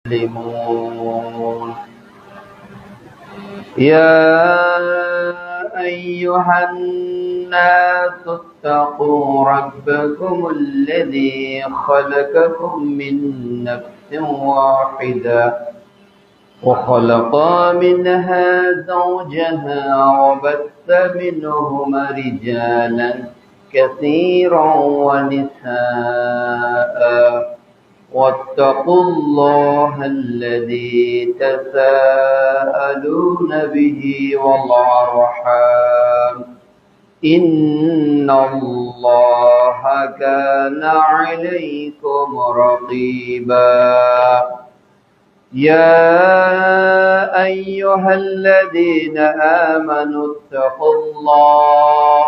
مسلمون. يا أيها الناس اتقوا ربكم الذي خلقكم من نفس واحدة وخلق منها زوجها وبث منهما رجالا كثيرا ونساء واتقوا الله الذي تساءلون به والأرحام إن الله كان عليكم رقيبا. يا أيها الذين آمنوا اتقوا الله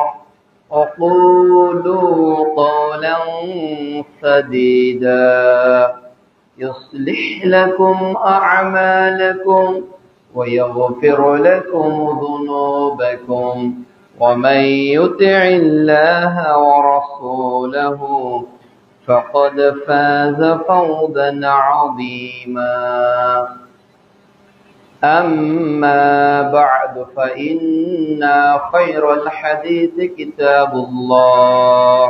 وقولوا قولا سديدا يصلح لكم أعمالكم ويغفر لكم ذنوبكم ومن يطع الله ورسوله فقد فاز فوزا عظيما. أما بعد فإن خير الحديث كتاب الله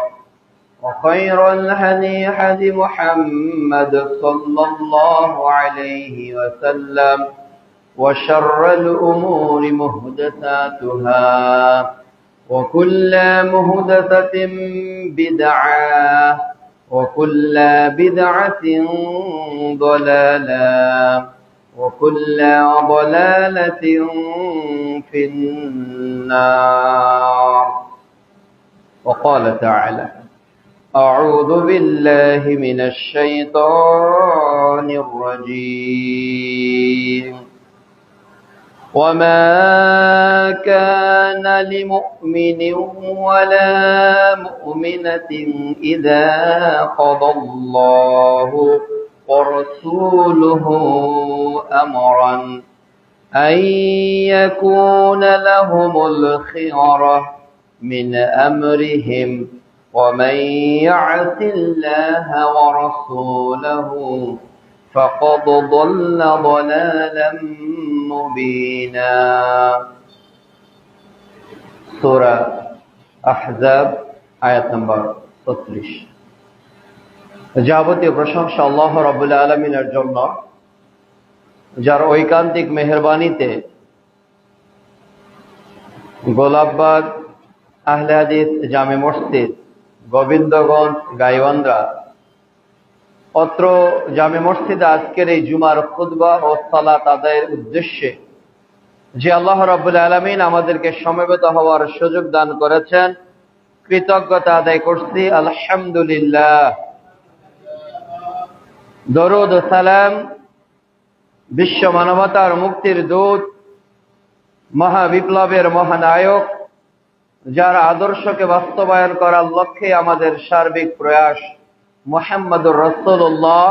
وخير الهدي هدي محمد صلى الله عليه وسلم وشر الأمور محدثاتها وكل محدثة بدعة وكل بدعة ضلالة وكل ضلالة في النار. وقال تعالى: أعوذ بالله من الشيطان الرجيم. وما كان لمؤمن ولا مؤمنة إذا قضى الله ورسوله أمرا أن يكون لهم الخيرة من أمرهم ومن يعص الله ورسوله فقد ضل ضلالا مبينا. سورة أحزاب آية نمبر 36। যাবতীয় প্রশংসা আল্লাহ রাব্বুল আলামিনের জন্য, যার ঐকান্তিক মেহেরবানিতে গোলাপবাগ আহলে হাদিস জামে মসজিদ গোবিন্দগঞ্জ গাইবান্ধা অত্র জামে মসজিদে আজকের এই জুমার খুতবা ও সালাত আদায়ের উদ্দেশ্যে যে আল্লাহ রাব্বুল আলামিন আমাদেরকে সমবেত হওয়ার সুযোগ দান করেছেন, কৃতজ্ঞতা আদায় করছি আলহামদুলিল্লাহ। দরুদ ও সালাম বিশ্ব মানবতার মুক্তির দূত, মহাবিপ্লবের মহানায়ক, যার আদর্শকে বাস্তবায়ন করার লক্ষ্যে আমাদের সার্বিক প্রয়াস, মুহাম্মদুর রাসূলুল্লাহ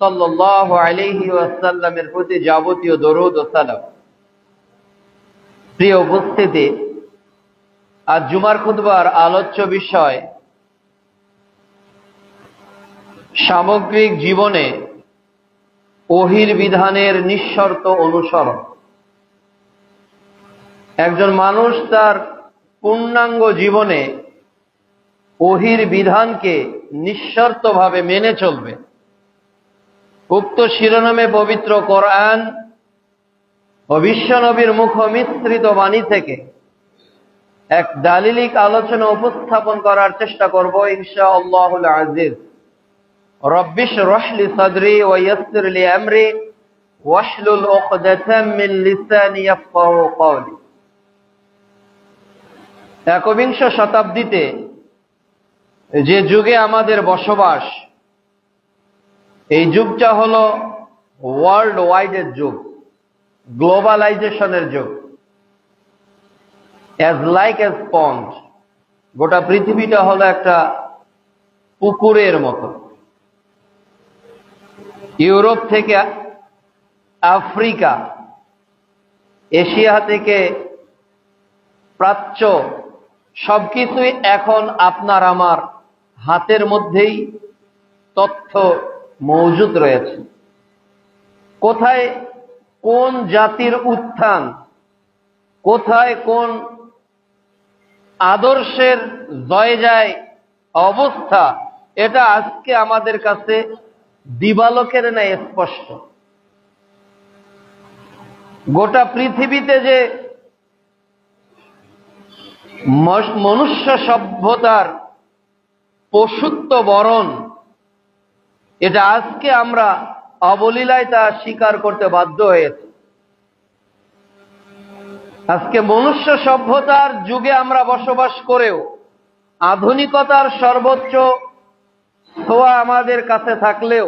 সাল্লাল্লাহু আলাইহি ওয়াসাল্লামের প্রতি যাবতীয় দরুদ ও সালাম। প্রিয় উপস্থিতি, আজ জুমার খুতবার আলোচ্য বিষয় সামগ্রিক জীবনে ওহীর বিধানের নিঃশর্ত অনুসরণ। একজন মানুষ তার পূর্ণাঙ্গ জীবনে ওহীর বিধানকে নিঃশর্তভাবে মেনে চলবে। উক্ত শিরোনামে পবিত্র কোরআন ও বিশ্বনবীর মুখমিশ্রিত বাণী থেকে এক দালিলিক আলোচনা উপস্থাপন করার চেষ্টা করব ইনশাআল্লাহুল আজিজ। রব্বিশ রহলি সাদরি ওয়া ইয়াসসির লি আমরি ওয়াহলুল উকদাতাম মিন লিসানি ইয়াফকাহু কওলি। একবিংশ শতাব্দীতে যে যুগে আমাদের বসবাস, এই যুগটা হলো ওয়ার্ল্ড ওয়াইডের যুগ, গ্লোবালাইজেশনের যুগ। অ্যাজ লাইক এ স্পঞ্জ, গোটা পৃথিবীটা হলো একটা পুকুরের মতো। ইউরোপ থেকে আফ্রিকা, এশিয়া থেকে প্রাচ্য, সবকিছুই এখন আপনার আমার হাতের মধ্যেই তথ্য মজুদ রয়েছে। কোথায় কোন জাতির উত্থান, কোথায় কোন আদর্শের জয় যায় অবস্থা, এটা আজকে আমাদের কাছে দিবালোকের ন্যায় স্পষ্ট। গোটা পৃথিবীতে যে মনুষ্য সভ্যতার পশুত্ব বরণ, এটা আজকে আমরা অবলীলায় তা স্বীকার করতে বাধ্য হয়েছে। আজকে মনুষ্য সভ্যতার যুগে আমরা বসবাস করেও আধুনিকতার সর্বোচ্চ ছোঁয়া আমাদের কাছে থাকলেও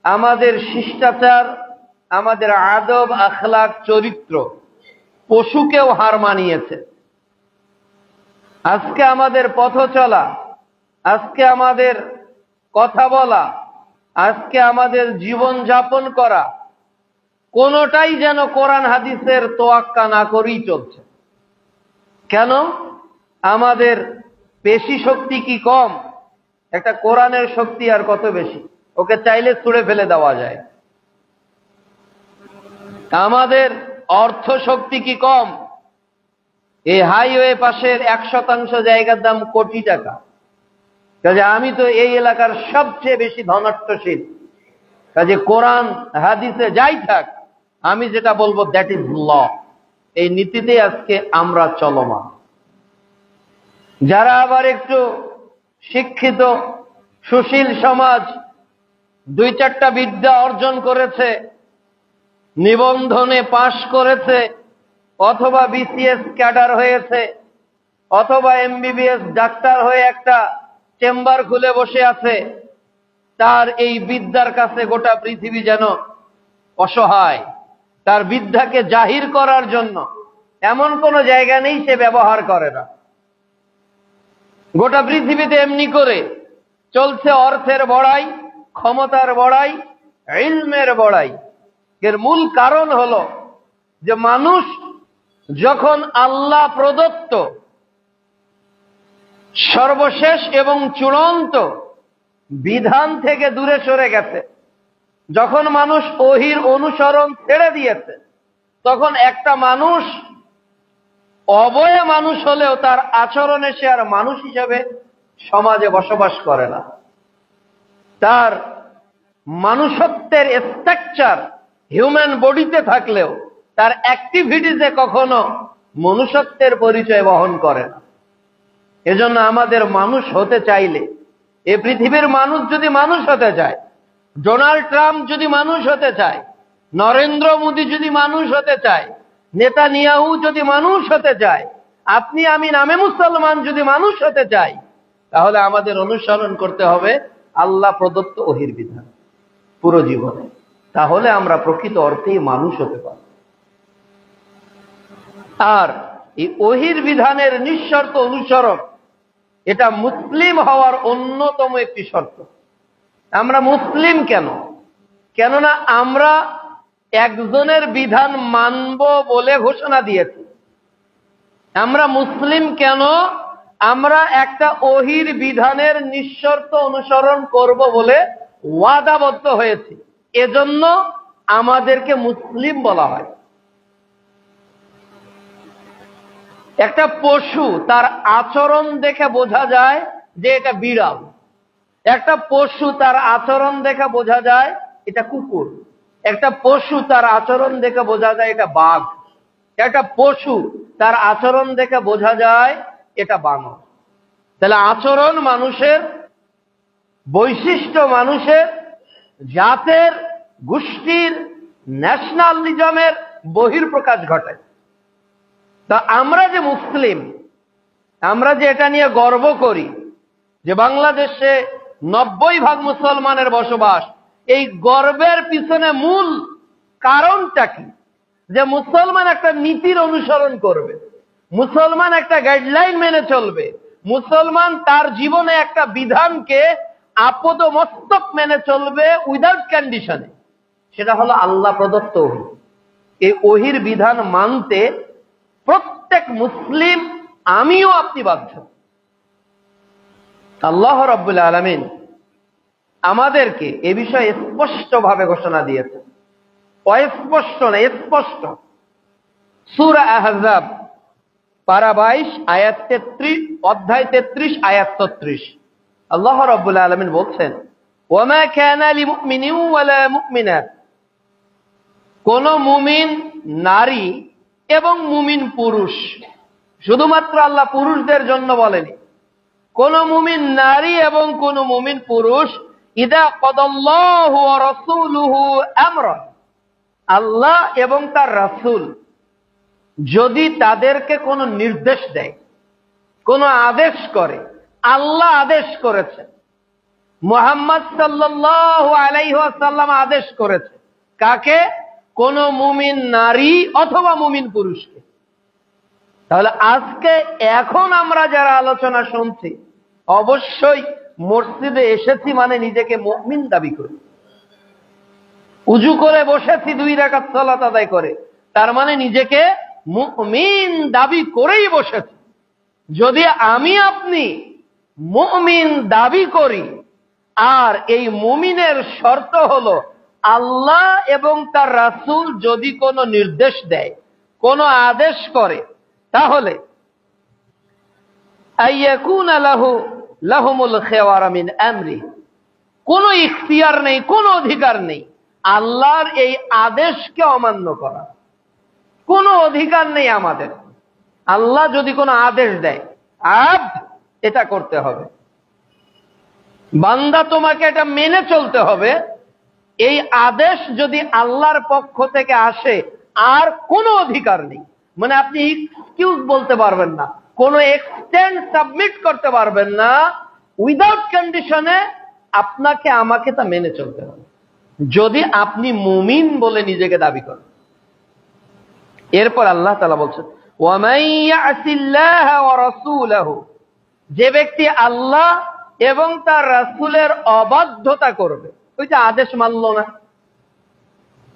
আমাদের শিষ্টাচার, আমাদের আদব, আখলাক, চরিত্র পশুকেও হার মানিয়েছে। আজকে আমাদের পথ চলা, আজকে আমাদের কথা বলা, আজকে আমাদের জীবন যাপন করা, কোনোটাই যেন কোরআন হাদিসের তোয়াক্কা না করেই চলছে। কেন? আমাদের পেশি শক্তি কি কম? একটা কোরআনের শক্তি আর কত বেশি, ওকে চাইলে ছুঁড়ে ফেলে দেওয়া যায়। আমাদের অর্থ শক্তি কি কম? এই হাইওয়ে পাশের 1% জায়গার দাম কোটি টাকা। কাজে আমি তো এই এলাকার সবচেয়ে বেশি ধনাঢ্যশীল, কাজে কোরআন হাদিসে যাই থাক, আমি যেটা বলবো দ্যাট ইজ ল। এই নীতিতে আজকে আমরা চলমান। যারা আবার একটু শিক্ষিত, সুশীল সমাজ, 2-4টা বিদ্যা অর্জন করেছে, নিবন্ধনে পাশ করেছে, অথবা বিসিএস ক্যাডার হয়েছে, অথবা এমবিবিএস ডাক্তার হয়ে একটা চেম্বার খুলে বসে আছে, তার এই বিদ্যার কাছে গোটা পৃথিবী যেন অসহায়। তার বিদ্যাকে জাহির করার জন্য এমন কোন জায়গা নেই সে ব্যবহার করে না। গোটা পৃথিবীতে এমনি করে চলছে অর্থের বড়াই, ক্ষমতার বড়াই, ইলমের বড়াই। এর মূল কারণ হলো যে মানুষ যখন আল্লাহ প্রদত্ত সর্বশেষ এবং চূড়ান্ত বিধান থেকে দূরে সরে গেছে, যখন মানুষ ওহির অনুসরণ ছেড়ে দিয়েছে, তখন একটা মানুষ অবয়ে মানুষ হলেও তার আচরণে সে আর মানুষ হিসেবে সমাজে বসবাস করে না। তার মানুষত্বের স্ট্রাকচার হিউম্যান বডিতে থাকলেও তার অ্যাক্টিভিটিসে কখনো মনুষ্যত্বের পরিচয় বহন করে না। এজন্য আমাদের মানুষ হতে চাইলে, এ পৃথিবীর মানুষ যদি মানুষ হতে চায়, ডোনাল্ড ট্রাম্প যদি মানুষ হতে চায়, নরেন্দ্র মোদী যদি মানুষ হতে চায়, নেতানিয়াহু যদি মানুষ হতে চায়, আপনি আমি নামে মুসলমান যদি মানুষ হতে চাই, তাহলে আমাদের অনুসরণ করতে হবে আল্লাহ প্রদত্ত ওহির বিধান পুরো জীবনে। তাহলে আমরা প্রকৃত অর্থেই মানুষ হতে পারব। আর এই ওহির বিধানের নিঃশর্ত অনুসরণ, এটা মুসলিম হওয়ার অন্যতম একটি শর্ত। আমরা মুসলিম কেন? কেননা আমরা একজনের বিধান মানব বলে ঘোষণা দিয়েছি। আমরা মুসলিম কেন? আমরা একটা ওহির বিধানের নিঃশর্ত অনুসরণ করব বলে ওয়াদাবদ্ধ হয়েছি। এজন্য আমাদেরকে মুসলিম বলা হয়। একটা পশু তার আচরণ দেখে বোঝা যায় যে এটা বিড়াল। একটা পশু তার আচরণ দেখে বোঝা যায় এটা কুকুর। একটা পশু তার আচরণ দেখে বোঝা যায় এটা বাঘ। একটা পশু তার আচরণ দেখে বোঝা যায় এটা বানর। তাহলে আচরণ মানুষের, বৈশিষ্ট্য মানুষের, জাতের, গোষ্ঠীর, ন্যাশনালিজমের বহির্প্রকাশ ঘটায়। তা আমরা যে মুসলিম, আমরা যে এটা নিয়ে গর্ব করি যে বাংলাদেশে 90% মুসলমানের বসবাস, এই গর্বের পিছনে মূল কারণটা কি? যে মুসলমান একটা নীতির অনুসরণ করবে, মুসলমান একটা গাইডলাইন মেনে চলবে, মুসলমান তার জীবনে একটা বিধানকে আপদমস্তক মেনে চলবে উইদাউট কন্ডিশনে। সেটা হলো আল্লাহ প্রদত্ত ওহী। এই ওহীর বিধান মানতে প্রত্যেক মুসলিম, আমিও আপনি বাধ্য। আল্লাহ রাব্বুল আলামিন আমাদেরকে এ বিষয়ে স্পষ্টভাবে ঘোষণা দিয়েছেন। অস্পষ্ট না, স্পষ্ট। সূরা আহজাব পারা 22 আয়াত 33, অধ্যায় 33 আয়াত 36। আল্লাহ রাব্বুল আলামিন বলছেন, ওয়ামা কানা লিমুমিনিন ওয়ালা মুমিনাত, কোন মুমিন নারী এবং মুমিন পুরুষ, শুধুমাত্র আল্লাহ পুরুষদের জন্য বলেনি, কোন মুমিন নারী এবং কোন মুমিন পুরুষ, ইদা কাদাল্লাহু ওয়া রাসূলুহু আমরা, আল্লাহ এবং তার রাসূল যদি তাদেরকে কোনো নির্দেশ দেয়, কোনো আদেশ করে, আল্লাহ আদেশ করেছে, মুহাম্মদ সাল্লাল্লাহু আলাইহি ওয়াসাল্লাম আদেশ করেছে, কাকে? কোন মুমিন নারী অথবা মুমিন পুরুষকে। তাহলে আজকে এখন আমরা যারা আলোচনা শুনছি, অবশ্যই মসজিদে এসেছি মানে নিজেকে মুমিন দাবি করি। উজু করে বসেছি 2 রাকাত সালাত আদায় করে, তার মানে নিজেকে মুমিন দাবি করেই বসেছি। যদি আমি আপনি মুমিন দাবি করি, আর এই মুমিনের শর্ত হলো আল্লাহ এবং তার রাসূল যদি কোনো নির্দেশ দেয়, কোনো আদেশ করে, তাহলে আইয়াকুনা লাহুমুল খিয়ারা মিন আমরি, কোনো ইখতিয়ার নেই, কোনো অধিকার নেই আল্লাহর এই আদেশকে অমান্য করা, কোনো অধিকার নেই আমাদের। আল্লাহ যদি কোনো আদেশ দেয়, এটা করতে হবে, বান্দা তোমাকে এটা মেনে চলতে হবে। এই আদেশ যদি আল্লাহর পক্ষ থেকে আসে, আর কোনো অধিকার নেই, মানে আপনি এক্সকিউজ বলতে পারবেন না, কোনো এক্সটেন্ড সাবমিট করতে পারবেন না, উইদাউট কন্ডিশনে আপনাকে আমাকে তা মেনে চলতে হবে, যদি আপনি মুমিন বলে নিজেকে দাবি করেন। এরপর আল্লাহ তাআলা বলছেন, ওয়ামান ইয়াসিল্লাহা ওয়া রাসূলাহু, যে ব্যক্তি আল্লাহ এবং তার রাসূলের অবাধ্যতা করবে, ওই যে আদেশ মানলো না,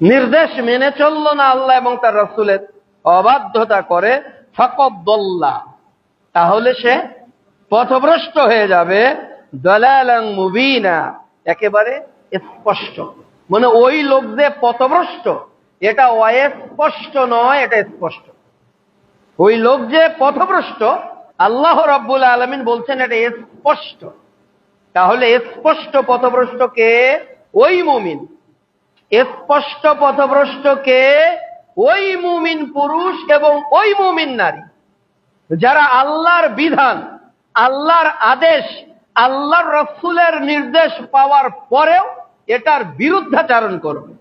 নির্দেশ মেনে চললো না, আল্লাহ এবং তার রাসূলের অবাধ্যতা করে, ফাকাদ দাল্লা, তাহলে সে পথভ্রষ্ট হয়ে যাবে, দালালান মুবিনা, একেবারে স্পষ্ট। মানে ওই লোক যে পথভ্রষ্ট, এটা অস্পষ্ট নয়, এটা স্পষ্ট। ওই লোক যে পথভ্রষ্ট, আল্লাহ রাব্বুল আলামিন বলছেন এটা স্পষ্ট। তাহলে স্পষ্ট পথভ্রষ্ট কে? ওই মুমিন। স্পষ্ট পথভ্রষ্ট কে? ওই মুমিন পুরুষ এবং ওই মুমিন নারী, যারা আল্লাহর বিধান, আল্লাহর আদেশ, আল্লাহর রাসূলের নির্দেশ পাওয়ার পরেও এটার বিরুদ্ধাচরণ করবে,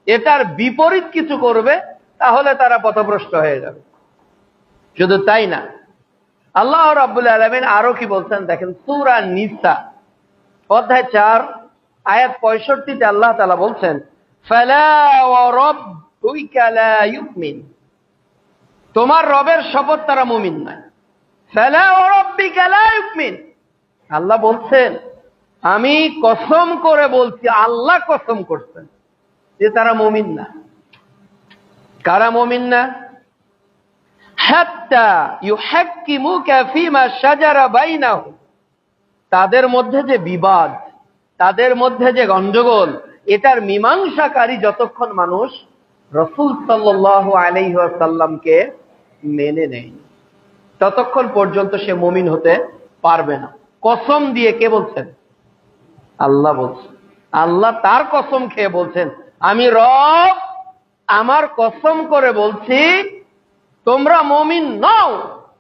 এটার বিপরীত কিছু করবে, তাহলে তারা পথভ্রষ্ট হয়ে যাবে। শুধু তাই না, আল্লাহ রাব্বুল আলামিন আরো কি বলছেন দেখেন, সূরা নিসা অধ্যায় 4 আয়াত 65 আল্লাহ তাআলা বলছেন, ফালা ওয়া রাব্বিকা লা ইউমিন, তোমার রবের শপথ তারা মুমিন নয়। ফালা ওয়া রাব্বিকা লা ইউমিন, আল্লাহ বলছেন আমি কসম করে বলছি, আল্লাহ কসম করছেন যে তারা মুমিন না। কারা মুমিন না? হাত্তা ইউহাক্কিমুকা ফীমা শাজারা বাইনাহুম, তাদের মধ্যে যে বিবাদ, তাদের মধ্যে যে গন্ডগোল, এটার মীমাংসাকারী যতক্ষণ মানুষ রাসূল সাল্লাল্লাহু আলাইহি ওয়াসাল্লামকে মেনে নেয়, ততক্ষণ পর্যন্ত সে মুমিন হতে পারবে না। কসম দিয়ে কে বলছেন? আল্লাহ বলছেন। আল্লাহ তার কসম খেয়ে বলছেন, আমি রব আমার কসম করে বলছি তোমরা মুমিন নও,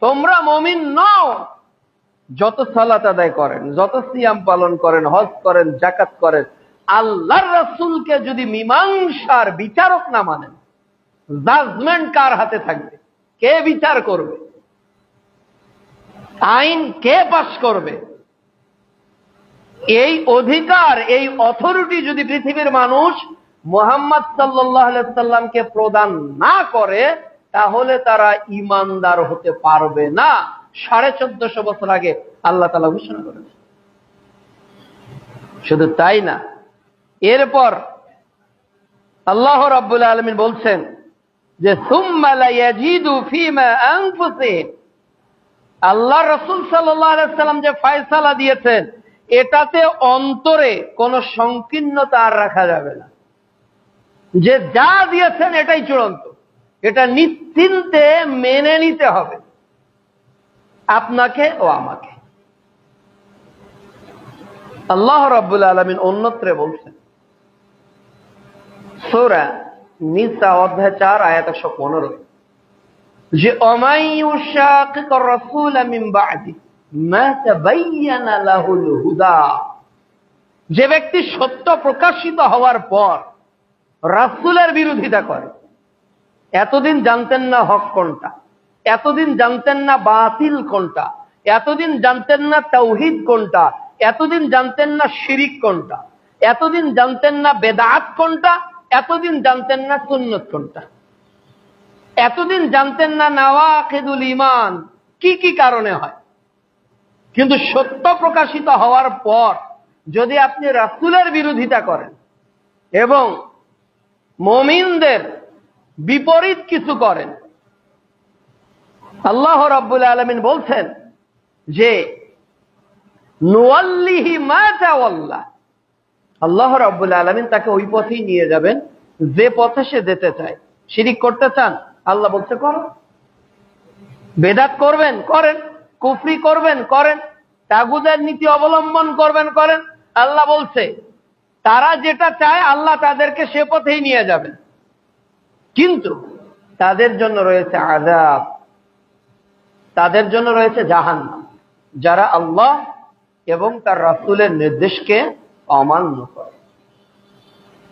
তোমরা মুমিন নও। যত সালাত আদায় করেন, যত সিয়াম পালন করেন, হজ করেন, যাকাত করেন, আল্লাহর রাসূলকে যদি মীমাংসার বিচারক না মানেন, জাজমেন্ট কার হাতে থাকবে? কে বিচার করবে? আইন কে পাস করবে? এই অধিকার, এই অথরিটি যদি পৃথিবীর মানুষ মুহাম্মদ সাল্লাল্লাহু আলাইহি সাল্লামকে প্রদান না করে, তাহলে তারা ঈমানদার হতে পারবে না। 1450 বছর আগে আল্লাহ তাআলা ঘোষণা করেছেন। শুধু তাই না, এরপর আল্লাহ রাব্বুল আলামিন বলছেন যে সুম্মা লা ইয়াজিদু ফীমা আনফুসিহিম, আল্লাহ রাসূল সাল্লাল্লাহু আলাইহি সাল্লাম যে ফয়সালা দিয়েছেন, এটাতে অন্তরে কোনো সংকীর্ণতা আর রাখা যাবে না। যে যা দিয়েছেন এটাই চূড়ান্ত, এটা নিশ্চিন্তে মেনে নিতে হবে আপনাকে ও আমাকে। আল্লাহ রাব্বুল আলামিন অন্যত্রে বলছেন, সূরা নিসা অধ্যায় 4 আয়াত 115, যে ওমাই ইউশাকিকুর রাসূল মিন বা'দি মা তাবায়্যানা লাহুল হুদা, যে ব্যক্তি সত্য প্রকাশিত হওয়ার পর রাসূলের বিরোধিতা করে। এতদিন জানতেন না হক কোনটা, এতদিন জানতেন না বাতিল কোনটা, এতদিন জানতেন না তাওহীদ কোনটা, এতদিন জানতেন না শিরিক কোনটা, এতদিন জানতেন না বেদাত কোনটা, এতদিন জানতেন না সুন্নত কোনটা, এতদিন জানতেন না নাওয়াকিদুল ঈমান কি কি কারণে হয়। কিন্তু সত্য প্রকাশিত হওয়ার পর যদি আপনি রাসূলের বিরোধিতা করেন এবং মুমিনদের বিপরীত কিছু করেন, আল্লাহ রাব্বুল আলামিন বলছেন যে নুওয়াল্লিহি মা তাওয়াল্লা, আল্লাহ রাব্বুল আলামিন তাকে ওই পথেই নিয়ে যাবেন যে পথে সে যেতে চায়। শিরিক করতে চান, আল্লাহ বলছে করো। বেদাত করবেন, করেন। কুফরি করবেন, করেন। তাগুতের নীতি অবলম্বন করবেন, করেন। আল্লাহ বলছে তারা যেটা চায় আল্লাহ তাদেরকে সে পথেই নিয়ে যাবেন, কিন্তু তাদের জন্য রয়েছে আযাব, তাদের জন্য রয়েছে জাহান্নাম, যারা আল্লাহ এবং তার রাসূলের নির্দেশকে অমান্য করে।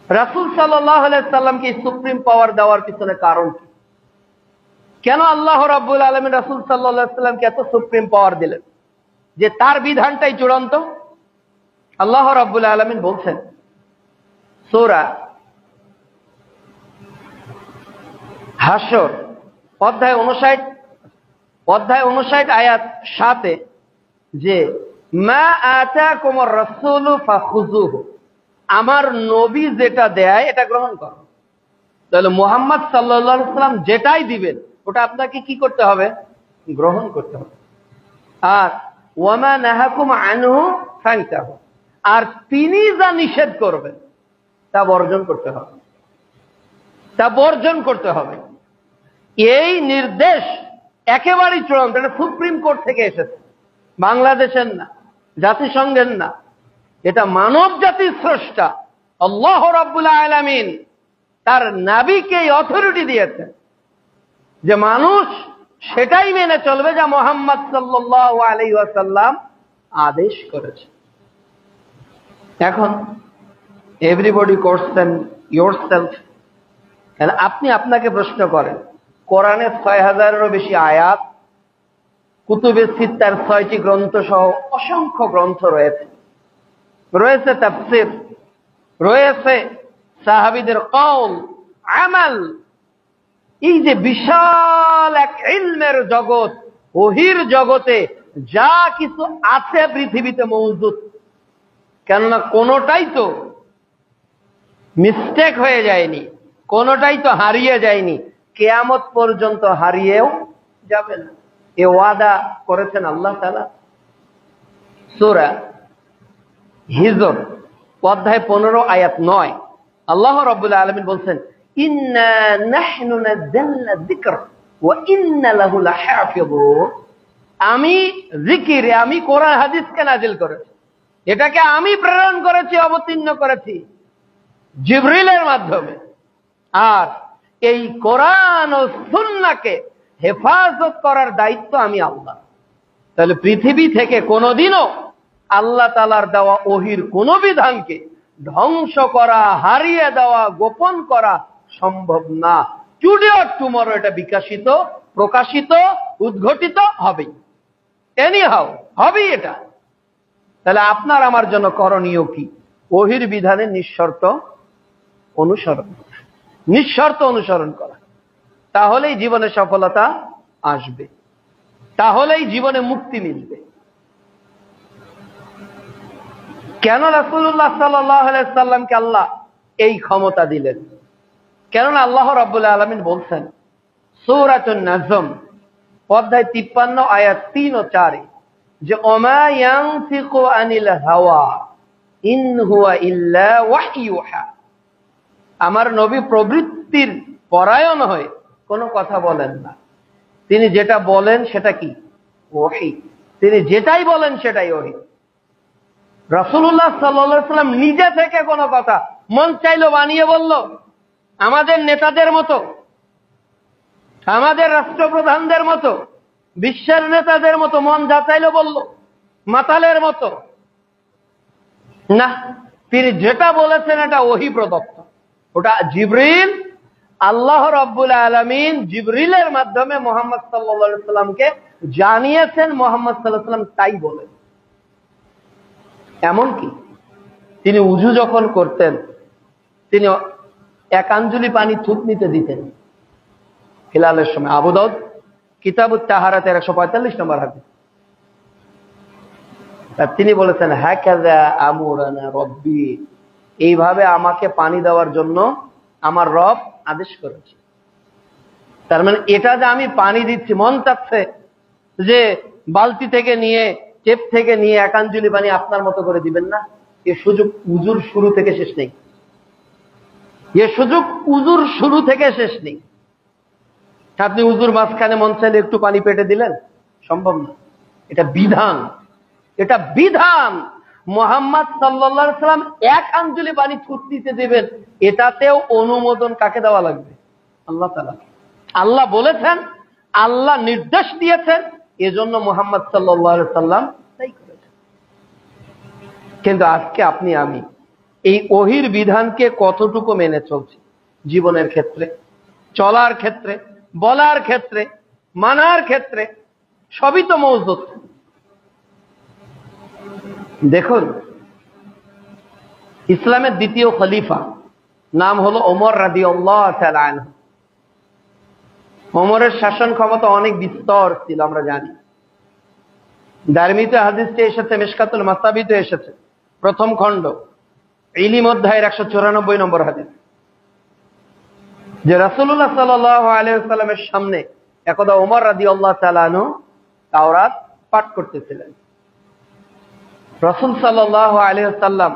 রাসূল সাল্লাল্লাহু আলাইহি সাল্লামকে সুপ্রিম পাওয়ার দেওয়ার পিছনে কারণ কি? কেন আল্লাহ রাব্বুল আলামিন রাসূল সাল্লাল্লাহু আলাইহি সাল্লামকে এত সুপ্রিম পাওয়ার দিলেন যে তার বিধানটাই চূড়ান্ত? আল্লাহ রাব্বুল আলামিন বলছেন সূরা হাশর অধ্যায় 59 আয়াত 7, যে মা আতাকুমুর রাসূলু ফাখুযুহু, আমার নবী যেটা দেয় এটা গ্রহণ করো। তাহলে মুহাম্মদ সাল্লাল্লাহু আলাইহি সাল্লাম যেটাই দিবেন ওটা আপনাকে কি করতে হবে? গ্রহণ করতে হবে। আর ওয়ামা নাহাকুম আনহু ফান্তাহু, আর তিনি যা নিষেধ করবেন তা বর্জন করতে হবে, তা বর্জন করতে হবে। এই নির্দেশ একেবারেই চূড়ান্ত, এটা সুপ্রিম কোর্ট থেকে এসেছে, বাংলাদেশের না, জাতিসংঘের না, এটা মানব জাতির স্রষ্টা আল্লাহ রাব্বুল আলামিন তার নবীকে অথরিটি দিয়েছেন যে মানুষ সেটাই মেনে চলবে যা মুহাম্মদ সাল্লাল্লাহু আলাইহি ওয়াসাল্লাম আদেশ করেছে। এখন এভরিবডি কোয়েশ্চেন ইয়োরসেলফ, আপনি আপনাকে প্রশ্ন করেন, কোরআনে 6000-এরও বেশি আয়াত, কুতুবে সিত্তার 6টি গ্রন্থ সহ অসংখ্য গ্রন্থ রয়েছে, রয়েছে তাফসীর, রয়েছে সাহাবীদের কওল, আমাল, এই যে বিশাল এক ইলমের জগৎ, ওহির জগতে যা কিছু আছে পৃথিবীতে মওজুদ, কেননা কোনোটাই তো মিস্টেক হয়ে যায়নি, কোনোটাই তো হারিয়ে যায়নি, কিয়ামত পর্যন্ত হারিয়েও যাবে না, এ ওয়াদা করেছেন আল্লাহ তাআলা। সূরা হিজর অধ্যায় 15 আয়াত 9, আল্লাহ রাব্বুল আলামিন বলছেন ইন্না নাহনু নাযালনা যিকর ওয়া ইন্না লাহু লাহাফিযুন, আমি জিকির, আমি কোরআন হাদিসকে নাজিল করেছি, এটাকে আমি প্রেরণ করেছি, অবতীর্ণ করেছি জিবরিলের মাধ্যমে, আর এই কোরআন ও সুন্নাহকে হেফাজত করার দায়িত্ব আমি আল্লাহ। তাহলে পৃথিবী থেকে কোনোদিনও আল্লাহ তাআলার দেওয়া ওহির কোন বিধানকে ধ্বংস করা, হারিয়ে দেওয়া, গোপন করা সম্ভব না। টুডে অর টুমরো এটা বিকাশিত, প্রকাশিত, উদ্ঘটিত হবেই, এনিহাউ হবেই এটা। তাহলে আপনার আমার জন্য করণীয় কি? ওহির বিধানের নিঃশর্ত অনুসরণ, নিঃশর্ত অনুসরণ করা, তাহলেই জীবনে সফলতা আসবে, তাহলেই জীবনে মুক্তি মিলবে। কেন রাসূলুল্লাহ সাল্লাল্লাহু আলাইহি সাল্লামকে আল্লাহ এই ক্ষমতা দিলেন? কেননা আল্লাহ রাব্বুল আলামিন বলছেন সূরাতুন নাজম অধ্যায় 53 আয়াত 3 ও 4, যে ওমা ইয়ানতিকু আনিল হাওয়া ইন হুয়া ইল্লা ওয়াহয়ুহা, আমার নবী প্রবৃত্তির পরায়ণ হয়ে কোনো কথা বলেন না। তিনি যেটা বলেন সেটা কি? ওহী। তিনি যেটাই বলেন সেটাই ওহী। রাসূলুল্লাহ সাল্লাল্লাহু আলাইহি ওয়াসাল্লাম নিজে থেকে কোনো কথা মন চাইলো বানিয়ে বলল? আমাদের নেতাদের মতো, আমাদের রাষ্ট্রপ্রধানদের মতো, বিশ্বের নেতাদের মতো মন যা চাইলো বলল, মাতালের মতো? না, তিনি যেটা বলেছেন এটা ওহী প্রদত্ত। ওটা জিবরিল, আল্লাহ রাব্বুল আলামিন জিবরিলের মাধ্যমে মুহাম্মদ সাল্লাল্লাহু আলাইহি ওয়াসাল্লামকে জানিয়েছেন, মুহাম্মদ সাল্লাল্লাহু আলাইহি ওয়াসাল্লাম তাই বলেন। এমনকি তিনি উযু যখন করতেন, তিনি এক আঞ্জলি পানি থুতনিতে দিতেন হিলালের সময়। আবু দাউদ কিতাবুত তাহারাতের 145 নম্বর হাদিস। তিনি বলেছেন, হাকাযা আমুরানা রব্বি, এইভাবে আমাকে পানি দেওয়ার জন্য আমার রব আদেশ করেছে। তার মানে এটা যে আমি পানি দিচ্ছি, মন চাচ্ছে যে বালতি থেকে নিয়ে, টেপ থেকে নিয়ে এক আঞ্জলি পানি আপনার মতো করে দিবেন না, এ সুযোগ উজুর শুরু থেকে শেষ নেই। এ সুযোগ উজুর শুরু থেকে শেষ নেই। আপনি উজুর মাঝখানে মন চাইলে একটু পানি পেটে দিলেন, সম্ভব না। এটা বিধান, এটা বিধান। মুহাম্মদ সাল্লাল্লাহু আলাইহি ওয়াসাল্লাম এক আঞ্জলি পানি থুতনিতে দেবেন, এটাতেও অনুমোদন কাকে দেওয়া লাগবে? আল্লাহ তাআলা। আল্লাহ বলেছেন, আল্লাহ নির্দেশ দিয়েছেন, এজন্য মুহাম্মদ সাল্লাল্লাহু আলাইহি ওয়াসাল্লাম তাই করেছেন। কিন্তু আজকে আপনি আমি এই ওহীর বিধানকে কতটুকু মেনে চলছি? জীবনের ক্ষেত্রে, চলার ক্ষেত্রে, বলার ক্ষেত্রে, মানার ক্ষেত্রে সবই তো মওজুদ। দেখুন, ইসলামের দ্বিতীয় খলিফা নাম হলো ওমর রাদিয়াল্লাহু তাআলা আনহু। ওমরের শাসন ক্ষমতা অনেক বিস্তর ছিল, আমরা জানি। দারমিতে হাদিসটি এসেছে, মিশকাতুল মাসাবিতে এসেছে, প্রথম খণ্ড, ইলম অধ্যায়ের 194 নম্বর হাদিস, যে রাসূলুল্লাহ সাল্লাল্লাহু আলাইহি ওয়াসাল্লামের সামনে একদা ওমর রাদিয়াল্লাহু তাআলা আনহু তাওরাত পাঠ করতেছিলেন। রাসূল সাল্লাল্লাহু আলাইহি ওয়াসাল্লাম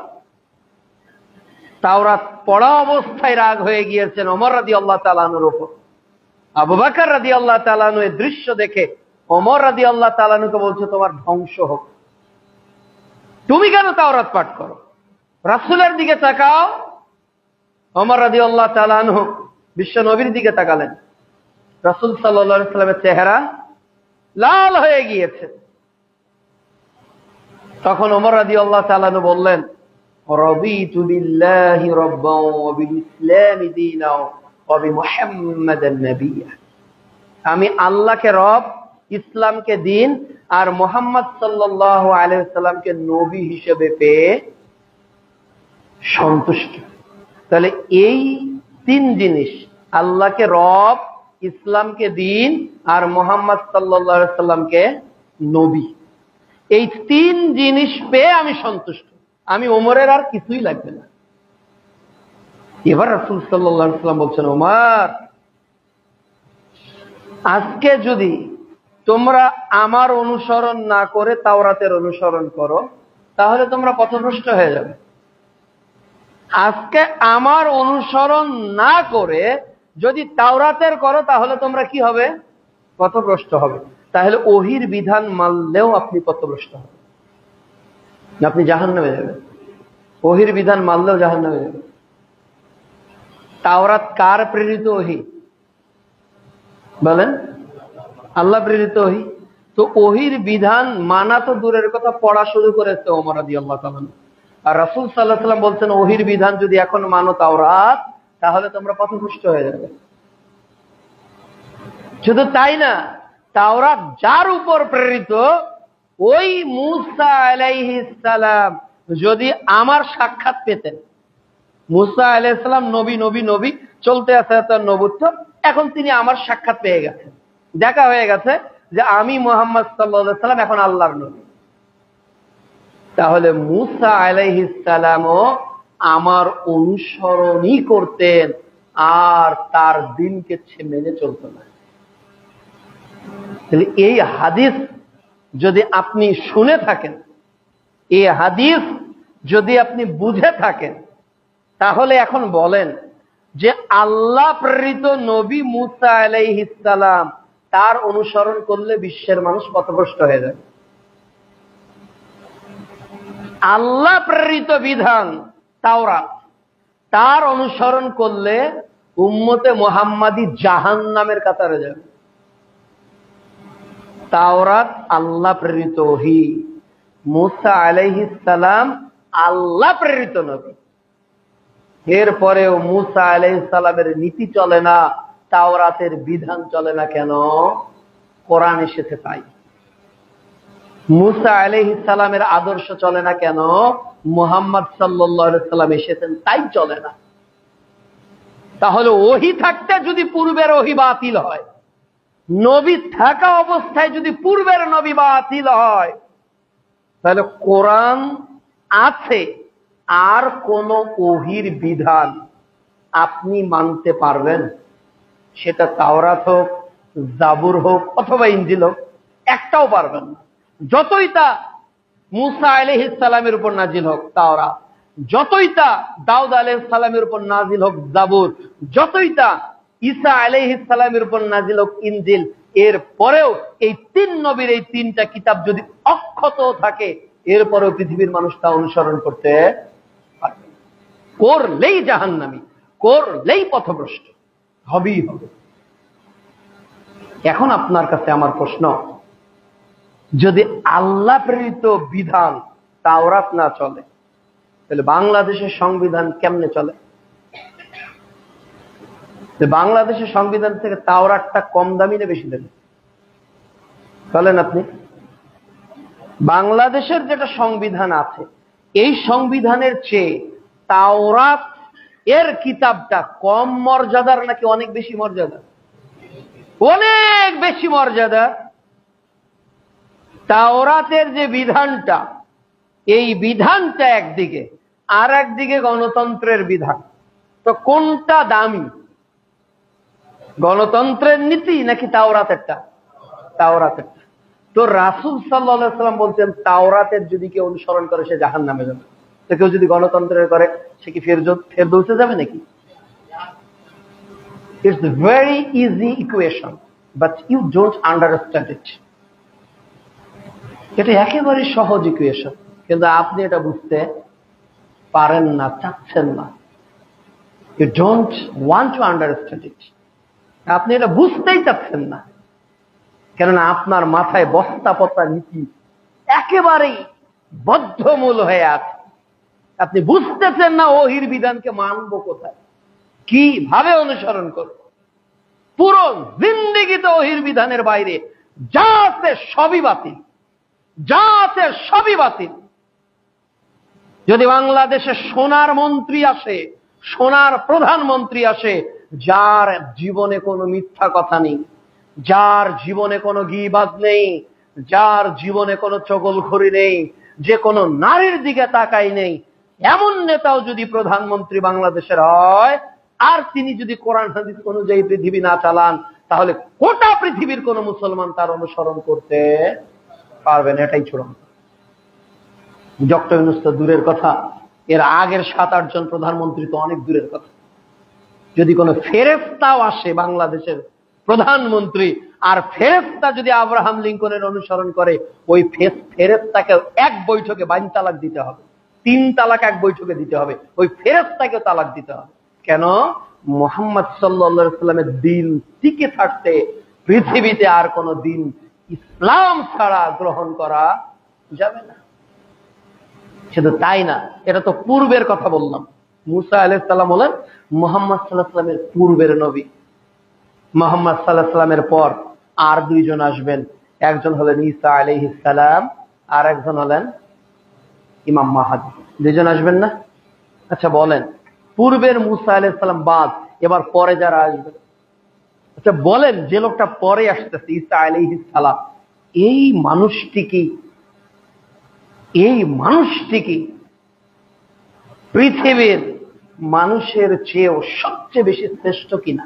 তাওরাত পড়া অবস্থায় রাগ হয়ে গিয়েছেন ওমর রাদিয়াল্লাহু তাআলা আনহুর উপর। আবু বকর রাদিয়াল্লাহু তাআলা আনহু এই দৃশ্য দেখে ওমর রাদিয়াল্লাহু তাআলা আনহুকে বলছে, তোমার ধ্বংস হোক, তুমি কেন তাওরাত পাঠ করো? রাসূলের দিকে তাকাও। ওমর রাদিয়াল্লাহু তাআলা আনহু বিশ্ব নবীর দিকে তাকালেন। রাসূল সাল্লাল্লাহু আলাইহি ওয়াসাল্লামের চেহারা লাল হয়ে গিয়েছে। তখন ওমর রাদিয়াল্লাহু তাআলা আনহু বললেন, রাদিতু বিল্লাহি রাব্বান ওয়া বিল ইসলামি দীনাও ওয়া বিমুহাম্মাদান নাবিয়্যা। আমি আল্লাহকে রব, ইসলামকে দিন, আর মুহাম্মদ সাল্লাল্লাহু আলাইহি ওয়াসাল্লামকে নবী হিসেবে পেয়ে সন্তুষ্ট। তাহলে এই তিন জিনিস, আল্লাহকে রব, ইসলামকে দিন, আর মুহাম্মদ সাল্লাল্লাহু আলাইহি ওয়াসাল্লামকে নবী, এই তিন জিনিস পেয়ে আমি সন্তুষ্ট। আমি ওমরের আর কিছুই লাগবে না। এবার রাসূল সাল্লাল্লাহু আলাইহি ওয়াসাল্লাম বলছেন, ওমর, আজকে যদি তোমরা আমার অনুসরণ না করে তাওরাতের অনুসরণ করো, তাহলে তোমরা পথভ্রষ্ট হয়ে যাবে। আজকে আমার অনুসরণ না করে যদি তাওরাতের করো, তাহলে তোমরা কি হবে? পথভ্রষ্ট হবে। তাহলে ওহীর বিধান মানলেও আপনি পথভ্রষ্ট হবেন, আপনি জাহান্নামে যাবেন। ওহীর বিধান মানলেও জাহান্নামে যাবেন। তাওরাত কার প্রেরিত ওহী? বলেন, আল্লাহ প্রেরিত ওহী। তো ওহীর বিধান মানা তো দূরের কথা, পড়া শুরু করেছে ওমর রাদিয়াল্লাহু তাআলা। আর রাসূল সাল্লাল্লাহু আলাইহি ওয়াসাল্লাম বলছেন, ওহীর বিধান যদি এখন মানো তাওরাত, তাহলে তোমরা পথভ্রষ্ট হয়ে যাবে। শুধু তাই না, তাওরাত যার উপর প্রেরিত, ওই মূসা আলাইহিস সালাম যদি আমার সাক্ষাৎ পেতেন, মূসা আলাইহিস সালাম নবী নবী নবী চলতে আছে তার নবুত্ব, এখন তিনি আমার সাক্ষাৎ পেয়ে গেছেন, দেখা হয়ে গেছে যে আমি মুহাম্মদ সাল্লাল্লাহু আলাইহি ওয়াসাল্লাম এখন আল্লাহর নবী। তাহলে মূসা আলাইহিস সালামও আমার অনুসরণই করতেন, আর তার দিনকে মেনে চলত না। তাহলে এই হাদিস যদি আপনি শুনে থাকেন, এই হাদিস যদি আপনি বুঝে থাকেন, তাহলে এখন বলেন যে আল্লাহ প্রেরিত নবী মুসা আলাইহিস সালাম তার অনুসরণ করলে বিশ্বের মানুষ পথভ্রষ্ট হয়ে যায়। আল্লাহ প্রেরিত বিধান তাওরাত, তার অনুসরণ করলে উম্মতে মুহাম্মাদি জাহান্নামের কাতারে যাবে। তাওরাত আল্লাহ প্রেরিত ওহী, মুসা আলাইহিস সালাম আল্লাহ প্রেরিত নবী। এরপরেও মুসা আলাইহিস সালামের নীতি চলে না, তাওরাতের বিধান চলে না কেন? কোরআন এসেছে তাই। মুসা আলাইহিস সালামের আদর্শ চলে না কেন? মুহাম্মদ সাল্লাল্লাহু আলাইহি সাল্লাম এসেছেন তাই চলে না। তাহলে ওহী থাকতে যদি পূর্বের ওহী বাতিল হয়, নবী থাকা অবস্থায় যদি পূর্বের নবী বাতিল হয়, তাহলে কোরআন আছে আর কোন ওহীর বিধান আপনি মানতে পারবেন? সেটা তাওরাত হোক, জাবুর হোক অথবা ইনজিল হোক, একটাও পারবেন না। যতই তা মুসা আলাইহিস সালামের উপর নাজিল হোক তাওরাত, যতই তা দাউদ আলাইহিস সালামের উপর নাজিল হোক জাবুর, যতই তা ঈসা আলাইহিস সালামের উপর নাজিল হোক ইনজিল, এর পরেও এই তিন নবীর এই তিনটা কিতাব যদি অক্ষত থাকে, এরপরেও পৃথিবীর মানুষ তা অনুসরণ করতে পারবে না। করলেই জাহান্নামী, করলেই পথভ্রষ্ট হবেই হবে। এখন আপনার কাছে আমার প্রশ্ন, যদি আল্লাহ প্রেরিত বিধান তাওরাত না চলে, তাহলে বাংলাদেশের সংবিধান কেমনে চলে? বাংলাদেশের সংবিধান থেকে তাওরাতটা কম দামি না বেশি দামি? বলেন আপনি। বাংলাদেশের যেটা সংবিধান আছে, এই সংবিধানের চেয়ে তাওরাত এর কিতাবটা কম মর্যাদার নাকি অনেক বেশি মর্যাদা? অনেক বেশি মর্যাদা। তাওরাতের যে বিধানটা, এই বিধানটা একদিকে, আর একদিকে গণতন্ত্রের বিধান। তো কোনটা দামি? গণতন্ত্রের নীতি নাকি তাওরাতেরটা? তাওরাতেরটা। তো রাসূল সাল্লাল্লাহু আলাইহি ওয়াসাল্লাম বলছেন তাওরাতের যদি কেউ অনুসরণ করে সে জাহান্নামে যাবে। তো কেউ যদি গণতন্ত্রের করে সে কি ফেরদৌসে যাবে নাকি? It's a very easy equation, but you don't understand it. এটা একেবারে সহজ ইকুয়েশন, কিন্তু আপনি এটা বুঝতে পারেন না, চাচ্ছেন না। You don't want to understand it. আপনি এটা বুঝতেই চাচ্ছেন না, কেননা আপনার মাথায় বস্তাপচা নীতি একেবারেই বদ্ধমূল হয়ে আছে। আপনি বুঝতেছেন না ওহীর বিধানকে মানবো কোথায়, কিভাবে অনুসরণ করব। পুরো জিন্দেগিতে ওহীর বিধানের বাইরে যা আছে সবই বাতিল, যা আছে সবই বাতিল। যদি বাংলাদেশে সোনার মন্ত্রী আসে, সোনার প্রধানমন্ত্রী আসে, যার জীবনে কোনো মিথ্যা কথা নেই, যার জীবনে কোনো গীবাত নেই, যার জীবনে কোনো চগলখড়ি নেই, যে কোনো নারীর দিকে তাকাই নেই, এমন নেতাও যদি প্রধানমন্ত্রী বাংলাদেশের হয়, আর তিনি যদি কোরআন হাদিস অনুযায়ী পৃথিবী না চালান, তাহলে গোটা পৃথিবীর কোন মুসলমান তার অনুসরণ করতে পারবে না। এটাই চূড়ান্ত। ডক্টর ইউনূস তো দূরের কথা, এর আগের 7-8 জন প্রধানমন্ত্রী তো অনেক দূরের কথা। যদি কোনো ফেরেশতাও আসে বাংলাদেশের প্রধানমন্ত্রী, আর ফেরেশতা যদি আব্রাহাম লিঙ্কনের অনুসরণ করে, ওই ফেরেশতাকে এক বৈঠকে 22 তালাক দিতে হবে, 3 তালাক এক বৈঠকে দিতে হবে, ওই ফেরেশতাকে তালাক দিতে হবে। কেন? মুহাম্মদ সাল্লাল্লাহু আলাইহি ওয়াসাল্লামের দিন টিকে থাকতে পৃথিবীতে আর কোনো দিন ইসলাম ছাড়া গ্রহণ করা যাবে না। শুধু তাই না, এটা তো পূর্বের কথা বললাম। মুসা আলাইহিস সালাম হলেন মুহাম্মদ সাল্লাল্লাহু আলাইহি ওয়াসাল্লামের পূর্বের নবী। মুহাম্মদ সাল্লাল্লাহু আলাইহি ওয়াসাল্লামের পর আর 2 জন আসবেন। একজন হলেন ঈসা আলাইহিস সালাম, আর একজন হলেন ইমাম মাহদী। 2 জন আসবেন না? আচ্ছা বলেন, পূর্বের মুসা আলাইহিস সালাম বাদ, এবার পরে যারা আসবে, আচ্ছা বলেন, যে লোকটা পরে আসতেছে ঈসা আলাইহিস সালাম, এই মানুষটি কি পৃথিবীর মানুষের চেয়েও সবচেয়ে বেশি শ্রেষ্ঠ কিনা?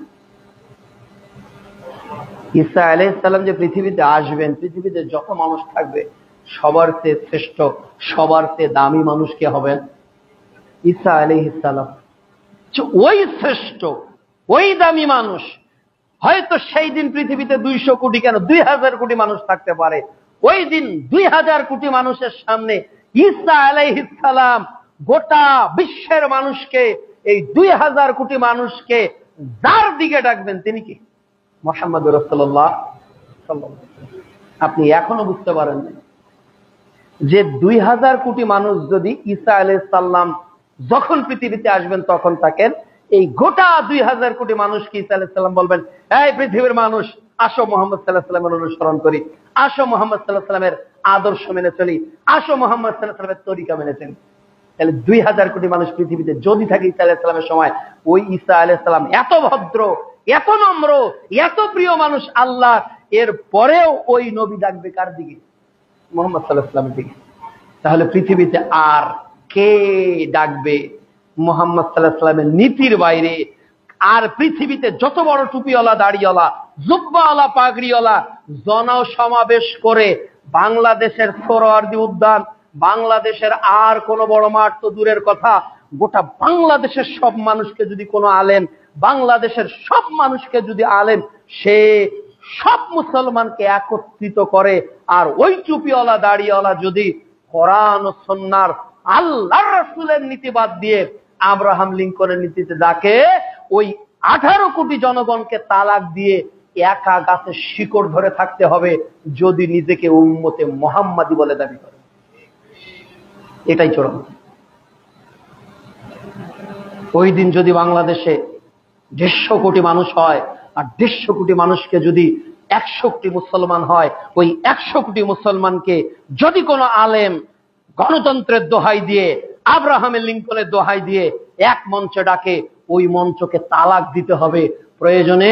ঈসা আলাইহিস সালাম যে পৃথিবীতে আসবেন, পৃথিবীতে যত মানুষ থাকবে সবার চেয়ে শ্রেষ্ঠ, সবার চেয়ে দামি মানুষ কে হবেন? ঈসা আলাইহিস সালাম। ওই শ্রেষ্ঠ, ওই দামি মানুষ, হয়তো সেই দিন পৃথিবীতে 200 কোটি কেন 2000 কোটি মানুষ থাকতে পারে। ওই দিন 2000 কোটি মানুষের সামনে ঈসা আলাইহিস সালাম গোটা বিশ্বের মানুষকে, এই 2000 কোটি মানুষকে যার দিকে ডাকবেন তিনি কি? মুহাম্মদুর রাসূলুল্লাহ সাল্লাল্লাহু আলাইহি ওয়াসাল্লাম। আপনি এখনো বুঝতে পারেন না যে 2000 কোটি মানুষ যদি ঈসা আলাইহিস সালাম যখন পৃথিবীতে আসবেন তখন থাকেন, এই গোটা 2000 কোটি মানুষকে ঈসা আলাইহিস সালাম বলবেন, এই পৃথিবীর মানুষ, আসো মুহাম্মদ সাল্লাল্লাহু আলাইহি ওয়াসাল্লামের অনুসরণ করি, আসো মুহাম্মদ সাল্লাল্লাহু আলাইহি ওয়াসাল্লামের আদর্শ মেনে চলি, আসো মুহাম্মদ সাল্লাল্লাহু আলাইহি ওয়াসাল্লামের তরিকা মেনে চলি। তাহলে 2000 কোটি মানুষ পৃথিবীতে যদি থাকে ঈসা আলাইহিস সালামের সময়, ওই ঈসা আলাইহিস সালাম এত ভদ্র, এত নম্র, এত প্রিয় মানুষ আল্লাহ, এর পরেও ওই নবী ডাকবে কার দিকে? মুহাম্মদ সাল্লাল্লাহু আলাইহি ওয়াসাল্লামের দিকে। তাহলে পৃথিবীতে আর কে ডাকবে মুহাম্মদ সাল্লাল্লাহু আলাইহি ওয়াসাল্লামের নীতির বাইরে? আর পৃথিবীতে যত বড় টুপিওয়ালা, দাড়িওয়ালা, জুব্বাওয়ালা, পাগড়িওয়ালা জনসমাবেশ করে বাংলাদেশের সোহরাওয়ার্দী উদ্যান, বাংলাদেশের আর কোন বড় মাঠ তো দূরের কথা, গোটা বাংলাদেশের সব মানুষকে যদি কোনো আলেম, বাংলাদেশের সব মানুষকে যদি আলেম, সে সব মুসলমানকে একত্রিত করে, আর ওই টুপিওয়ালা, দাড়িওয়ালা যদি কোরআন ও সুন্নাহর আল্লাহর রাসূলের নীতি বাদ দিয়ে আব্রাহাম লিঙ্কনের নীতিতে ডাকে, ওই 18 কোটি জনগণকে তালাক দিয়ে একা গাছের শিকড় ধরে থাকতে হবে যদি নিজেকে উম্মতে মুহাম্মাদি বলে দাবি করে। এটাই চরম। ওই দিন যদি বাংলাদেশে 150 কোটি মানুষ হয়, আর 150 কোটি মানুষকে যদি 100 কোটি মুসলমান হয়, ওই 100 কোটি মুসলমানকে যদি কোনো আলেম গণতন্ত্রের দোহাই দিয়ে, আব্রাহামের লিঙ্কনের দোহাই দিয়ে এক মঞ্চে ডাকে, ওই মঞ্চকে তালাক দিতে হবে, প্রয়োজনে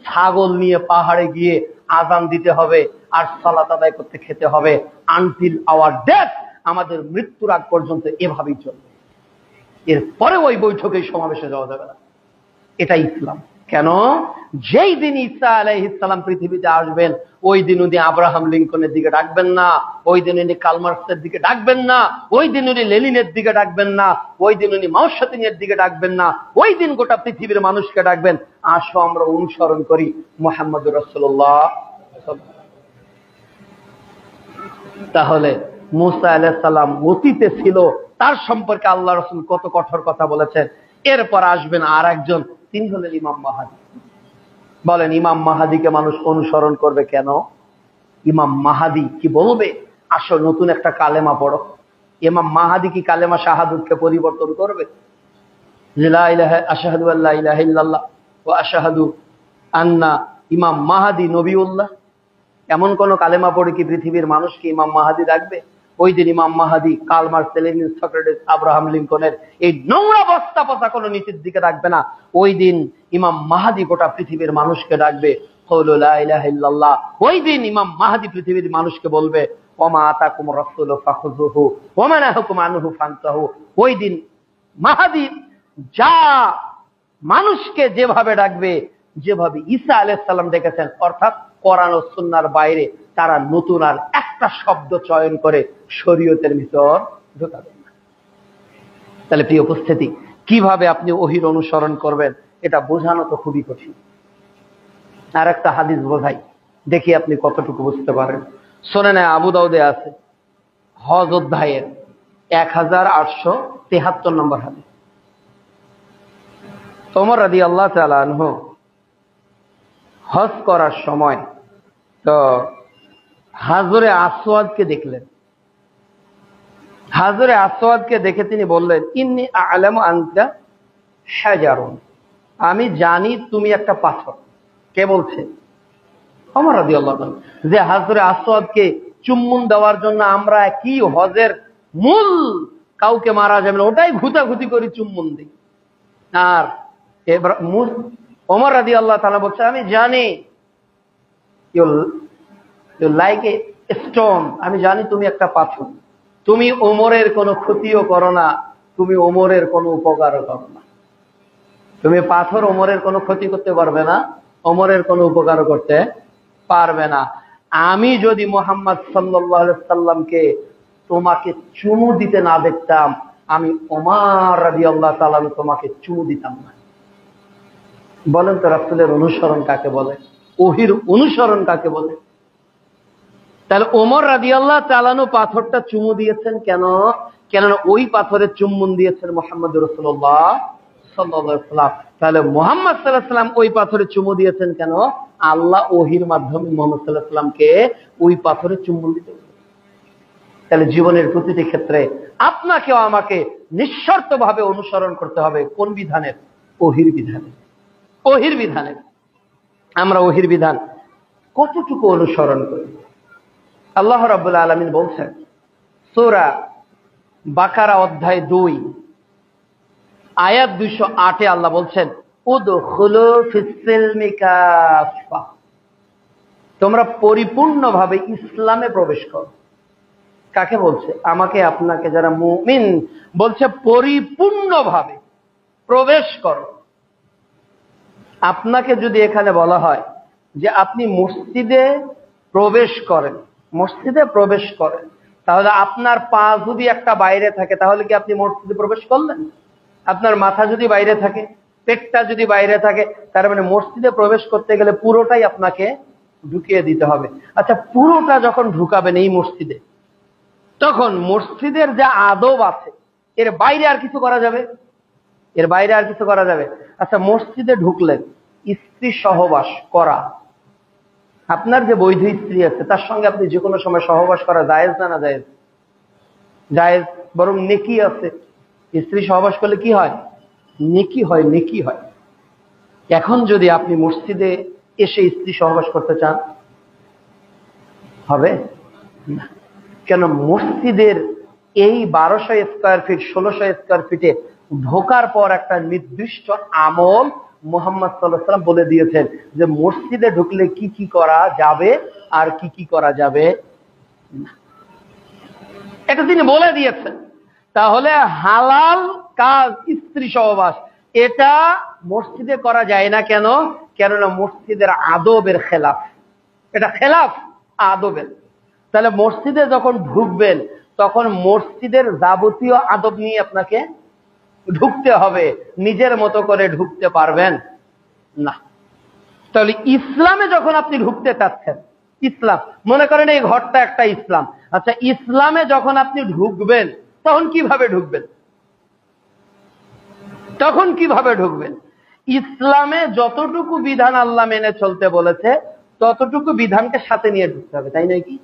ছাগল নিয়ে পাহাড়ে গিয়ে আজান দিতে হবে, আর সালাত আদায় করতে খেতে হবে, আনটিল আওয়ার ডেথ, আমাদের মৃত্যুর আগ পর্যন্ত এভাবেই চলবে। এরপরে ওই বৈঠকে সমাবেশে যাওয়া যাবে না। এটাই ইসলাম। কেন? যেই দিন ঈসা আলাইহিস সালাম পৃথিবীতে আসবেন, ওই দিন উনি আব্রাহাম লিঙ্কনের দিকে ডাকবেন না, ওই দিন উনি কার্ল মার্কসের দিকে ডাকবেন না, ওই দিন উনি লেনিনের দিকে ডাকবেন না, ওই দিন উনি মাও সেতুং এর দিকে ডাকবেন না, ওই দিন গোটা পৃথিবীর মানুষকে ডাকবেন, আসো আমরা অনুসরণ করি মুহাম্মদুর রাসূলুল্লাহ। তাহলে মুসা আলাইহিস সালাম অতীতে ছিল, তার সম্পর্কে আল্লাহ রাসূল কত কঠোর কথা বলেছেন। এরপর আসবেন আর একজন, তিনি হলেন ইমাম মাহাদি। বলেন, ইমাম মাহাদিকে মানুষ অনুসরণ করবে কেন? ইমাম মাহাদি কি বলবে? আসো নতুন একটা কালেমা পড়ো। ইমাম মাহাদি কি কালেমা শাহাদাতকে পরিবর্তন করবে? লা ইলাহা আশহাদু আল্লা ইলাহা ইল্লাল্লাহ ওয়া আশহাদু আন্না ইমাম মাহাদি নবিউল্লাহ, এমন কোন কালেমা পড়ে কি পৃথিবীর মানুষকে ইমাম মাহাদি ডাকবে? ওই দিন ইমাম Mahdi Karl Marx, Lenin, Socrates, Abraham লিঙ্কনের এই নোংরা বস্তা পচা কোন নীতির দিকে ডাকবে না। ওই দিন ইমাম মাহাদি গোটা পৃথিবীর মানুষকে ডাকবে কওলু লা ইলাহা ইল্লাল্লাহ। ওই দিন ইমাম মাহাদি পৃথিবীর মানুষকে বলবে ওমা আতাকুমুর রাসূলু ফাখুযুহু ওয়া মা নাহাকুম আনহু ফান্তাহু। ওই দিন মাহাদি যা মানুষকে যেভাবে ডাকবে, যেভাবে ঈসা আলাইহিস সালাম ডেকেছেন, অর্থাৎ কোরআন ও সুন্নাহর বাইরে তারা নতুন আর একটা শব্দ চয়ন করে শরীয়তের ভিতর ঢোকাবেন না। তাহলে প্রিয় উপস্থিতি, কিভাবে আপনি ওহীর অনুসরণ করবেন এটা বোঝানো তো খুবই কঠিন। আর একটা হাদিস বোঝাই, দেখি আপনি কতটুকু বুঝতে পারেন। শোনেন, আবু দাউদে আছে, হজ অধ্যায়ের 1873 নম্বর হাদিস। ওমর রাদিয়াল্লাহু তাআলা আনহু হজ করার সময় তো হাজরে আসওয়াদকে দেখলেন। হাজরে আসওয়াদকে দেখে তিনি বললেন, ইন্নী আ'লামু আনতা হাজারুন, আমি জানি তুমি একটা পাথর। কে বলছে? ওমর রাদিয়াল্লাহু আনহু। যে হাজরে আসওয়াদকে চুম্বন দেওয়ার জন্য আমরা কি হজের মূল কাউকে মারা যাবে না, ওটাই ঘুতাঘুতি করি, চুম্বন দিই। আর ওমর রাদিয়াল্লাহু তাআলা বলছে, আমি জানি ইউ লাইক এ স্টোন, আমি জানি তুমি একটা পাথর, তুমি ওমরের কোনো ক্ষতিও করো না, তুমি ওমরের কোনো উপকারও করো না। তুমি পাথর, ওমরের কোনো ক্ষতি করতে পারবে না, ওমরের কোনো উপকারও করতে পারবে না। আমি যদি মুহাম্মদ সাল্লাল্লাহু আলাইহি সাল্লামকে তোমাকে চুমু দিতে না দেখতাম, আমি ওমর রাদিয়াল্লাহু তাআলা তোমাকে চুমু দিতাম না। বলেন তো রাসূলের অনুসরণ কাকে বলে? ওহির অনুসরণ কাকে বলে? তাহলে ওমর রাদিয়াল্লাহু তাআলা পাথরটা চুমু দিয়েছেন কেন? কেননা ওই পাথরে চুম্বন দিয়েছেন মুহাম্মদ রাসূলুল্লাহ সাল্লাল্লাহু আলাইহি ওয়াসাল্লাম। তাহলে মুহাম্মদ সাল্লাল্লাহু আলাইহি ওয়াসাল্লাম ওই পাথরে চুমু দিয়েছেন কেন? আল্লাহ ওহির মাধ্যমে মুহাম্মদ সাল্লাল্লাহু আলাইহি ওয়াসাল্লামকে ওই পাথরে চুম্বন দিতে। তাহলে জীবনের প্রতিটি ক্ষেত্রে আপনাকেও আমাকে নিঃশর্তভাবে অনুসরণ করতে হবে। কোন বিধানের? ওহির বিধানের। ওহির বিধানের। আমরা ওহির বিধান কতটুকু অনুসরণ করি? আল্লাহ রাব্বুল আলামিন বলছেন সূরা বাকারা অধ্যায় 2 আয়াত 208 আল্লাহ বলছেন উদখুলু ফিস সিলমি কাফা, তোমরা পরিপূর্ণভাবে ইসলামে প্রবেশ করো। কাকে বলছে? আমাকে আপনাকে, যারা মুমিন, বলছে পরিপূর্ণভাবে প্রবেশ করো। আপনাকে যদি এখানে বলা হয় যে আপনি মসজিদে প্রবেশ করেন, মসজিদে প্রবেশ করেন, তাহলে আপনার পা যদি একটা বাইরে থাকে তাহলে কি আপনি মসজিদে প্রবেশ করলেন? আপনার মাথা যদি বাইরে থাকে, পেটটা যদি বাইরে থাকে, তার মানে মসজিদে প্রবেশ করতে গেলে পুরোটাই আপনাকে ঢুকিয়ে দিতে হবে। আচ্ছা, পুরোটা যখন ঢুকাবেন এই মসজিদে, তখন মসজিদের যে আদব আছে এর বাইরে আর কিছু করা যাবে? এর বাইরে আর কিছু করা যাবে? আচ্ছা, মসজিদে ঢুকলেন, স্ত্রী সহবাস করা, আপনার যে বৈধ স্ত্রী আছে তার সঙ্গে আপনি যে কোনো সময় সহবাস করা জায়েজ না? না জায়েজ? জায়েজ, বরং নেকি আছে। স্ত্রী সহবাস করলে কি হয়? নেকি হয়, নেকি হয়। এখন যদি আপনি মসজিদে এসে স্ত্রী সহবাস করতে চান, হবে না। কেন? মসজিদের এই 1200 স্কয়ার ফিট, 1600 স্কয়ার ফিটে ঢোকার পর একটা নির্দিষ্ট আমল মুহাম্মদ সাল্লাল্লাহু আলাইহি ওয়াসাল্লাম বলে দিয়েছেন যে মসজিদে ঢুকলে কি কি করা যাবে আর কি কি করা যাবে না, এটা তিনি বলে দিয়েছেন। তাহলে হালাল কাজ স্ত্রী সহবাস, এটা মসজিদে করা যায় না কেন? কেননা মসজিদের আদবের খেলাফ, এটা খেলাফ আদবের। তাহলে মসজিদে যখন ঢুকবেন তখন মসজিদের যাবতীয় আদব নিয়ে আপনাকে ঢুকতে হবে, নিজের মতো করে ঢুকতে পারবেন না। তাহলে ইসলামে যখন আপনি ঢুকতে চাচ্ছেন, ইসলাম মনে করেন এই ঘরটা একটা ইসলাম, আচ্ছা ইসলামে যখন আপনি ঢুকবেন তখন কিভাবে ঢুকবেন? তখন কিভাবে ঢুকবেন? ইসলামে যতটুকু বিধান আল্লাহ মেনে চলতে বলেছে ততটুকু বিধানকে সাথে নিয়ে ঢুকতে হবে, তাই নয় কি?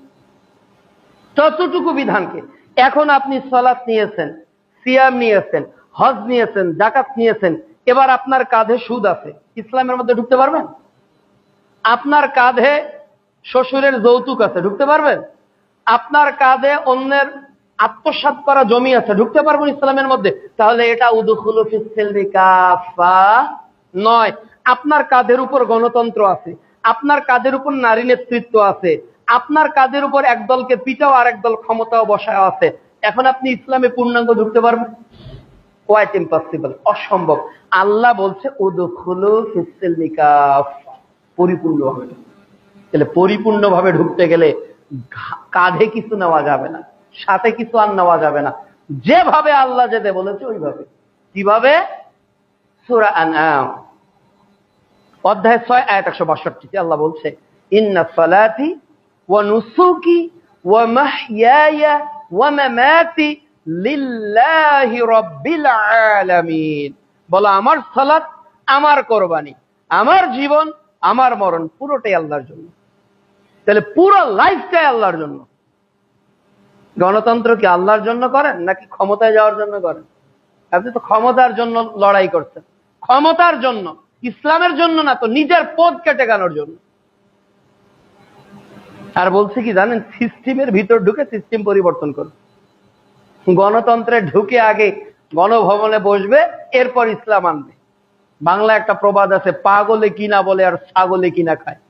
ততটুকু বিধানকে। এখন আপনি সালাত নিয়েছেন, সিয়াম নিয়েছেন, হজ নিয়েছেন, যাকাত নিয়েছেন, এবার আপনার কাঁধে সুদ আছে, ইসলামের মধ্যে ঢুকতে পারবেন? আপনার কাঁধে শ্বশুরের যৌতুক আছে, ঢুকতে পারবেন? আপনার কাঁধে অন্যের আত্মসাৎ করা জমি আছে, ঢুকতে পারবেন ইসলামের মধ্যে? তাহলে এটা উদখুলু ফিস সিলমি কাফা নয়। আপনার কাঁধের উপর গণতন্ত্র আছে, আপনার কাঁধের উপর নারী নেতৃত্ব আছে, আপনার কাঁধের উপর একদলকে পিটাও আর একদল ক্ষমতাও বসায় আছে, এখন আপনি ইসলামে পূর্ণাঙ্গ ঢুকতে পারবেন? কোয়াইট ইম্পসিবল, অসম্ভব। আল্লাহ বলছে উদখুলু ফিস সিলমি কাফা, পরিপূর্ণভাবে। তাহলে পরিপূর্ণভাবে ঢুকতে গেলে কাঁধে কিছু নেওয়া যাবে না, সাথে কিছু আর নেওয়া যাবে না, যেভাবে আল্লাহ যেতে বলেছে ওইভাবে। কিভাবে? সূরা আনআম অধ্যায় 6 আয়াত 162 আল্লাহ বলছে ইন্না সালাতি ওয়া নুসুকি ওয়া মাহইয়ায়া ওয়া মামাতি লিল্লাহি রাব্বিল আলামিন। বলো আমার সালাত, আমার কুরবানি, আমার জীবন, আমার মরণ পুরোটাই আল্লাহর জন্য। তাহলে পুরো লাইফটাই আল্লাহর জন্য। গণতন্ত্র কি আল্লাহর জন্য করেন নাকি ক্ষমতায় যাওয়ার জন্য করেন? আপনি তো ক্ষমতার জন্য লড়াই করছেন, ক্ষমতার জন্য, ইসলামের জন্য না তো, নিজের পদ কেটে গানোর জন্য। আর বলছে কি জানেন? সিস্টেমের ভিতর ঢুকে সিস্টেম পরিবর্তন করবে। গণতন্ত্রে ঢুকে আগে গণভবনে বসবে, এরপর ইসলাম আনবে। বাংলা একটা প্রবাদ আছে, পাগলে কিনা বলে আর ছাগলে কিনা খায়।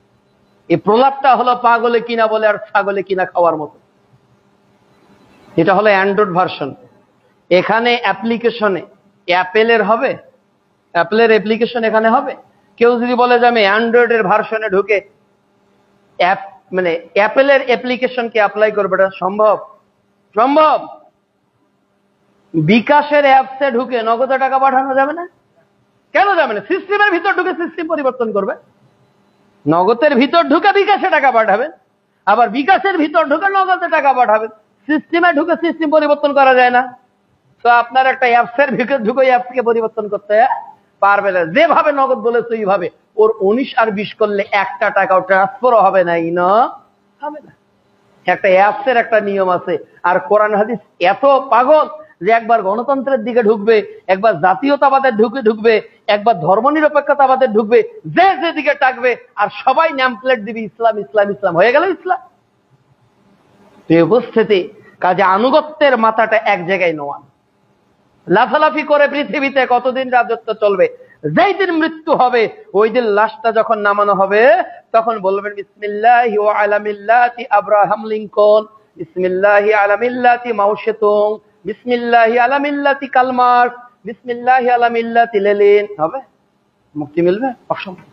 এই প্রলাপটা হলো পাগলে কিনা বলে আর ছাগলে কিনা খাওয়ার মতো। এটা হলো অ্যান্ড্রয়েড ভার্সন। এখানে অ্যাপ্লিকেশনে অ্যাপেলের হবে, অ্যাপেলের অ্যাপ্লিকেশন এখানে হবে। কেউ যদি বলে যে আমি অ্যান্ড্রয়েডের ভার্সনে ঢুকে মানে অ্যাপেলের অ্যাপ্লিকেশনকে অ্যাপ্লাই করবে, এটা সম্ভব? সম্ভব? বিকাশের অ্যাপসে ঢুকে নগদে টাকা পাঠানো যাবে না? কেন যাবে না? সিস্টেমের ভিতর ঢুকে সিস্টেম পরিবর্তন করবে। নগদের ভিতর ঢুকে বিকাশে টাকা পাঠাবেন, আবার বিকাশের ভিতর ঢুকে নগদে টাকা পাঠাবেন। সিস্টেমে ঢুকে সিস্টেম পরিবর্তন করা যায় না। তো আপনার একটা অ্যাপসের ভিতর ঢুকে অ্যাপসকে পরিবর্তন করতে পারবে না। যেভাবে নগদ বলেছে ওইভাবে ওর 19 আর 20 করলে একটা টাকাও ট্রান্সফার হবে না, হবে না। একটা অ্যাপসের একটা নিয়ম আছে। আর কোরআন হাদিস এত পাগল যে একবার গণতন্ত্রের দিকে ঢুকবে, একবার জাতীয়তাবাদের ঢুকবে, একবার ধর্মনিরপেক্ষতাবাদের ঢুকবে, যে যেদিকে টাকবে আর সবাই নেমপ্লেট দিবে ইসলাম ইসলাম ইসলাম, হয়ে গেল ইসলাম। এই উপস্থিতি কাজে আনুগত্যের মাথাটা এক জায়গায় নোয়ান। লাফালাফি করে পৃথিবীতে কতদিন রাজত্ব চলবে? যেই দিন মৃত্যু হবে ওই দিন লাশটা যখন নামানো হবে তখন বলবেন বিসমিল্লাহি ওয়া আলা মিল্লাতি আব্রাহাম লিঙ্কন, বিসমিল্লাহি আলা মিল্লাতি মাও সেতুং, বিসমিল্লাহি আলা মিল্লাতি কার্ল মার্কস, বিসমিল্লাহি আলা মিল্লাতি লেনিন। হবে? মুক্তি মিলবে? অসম্ভব।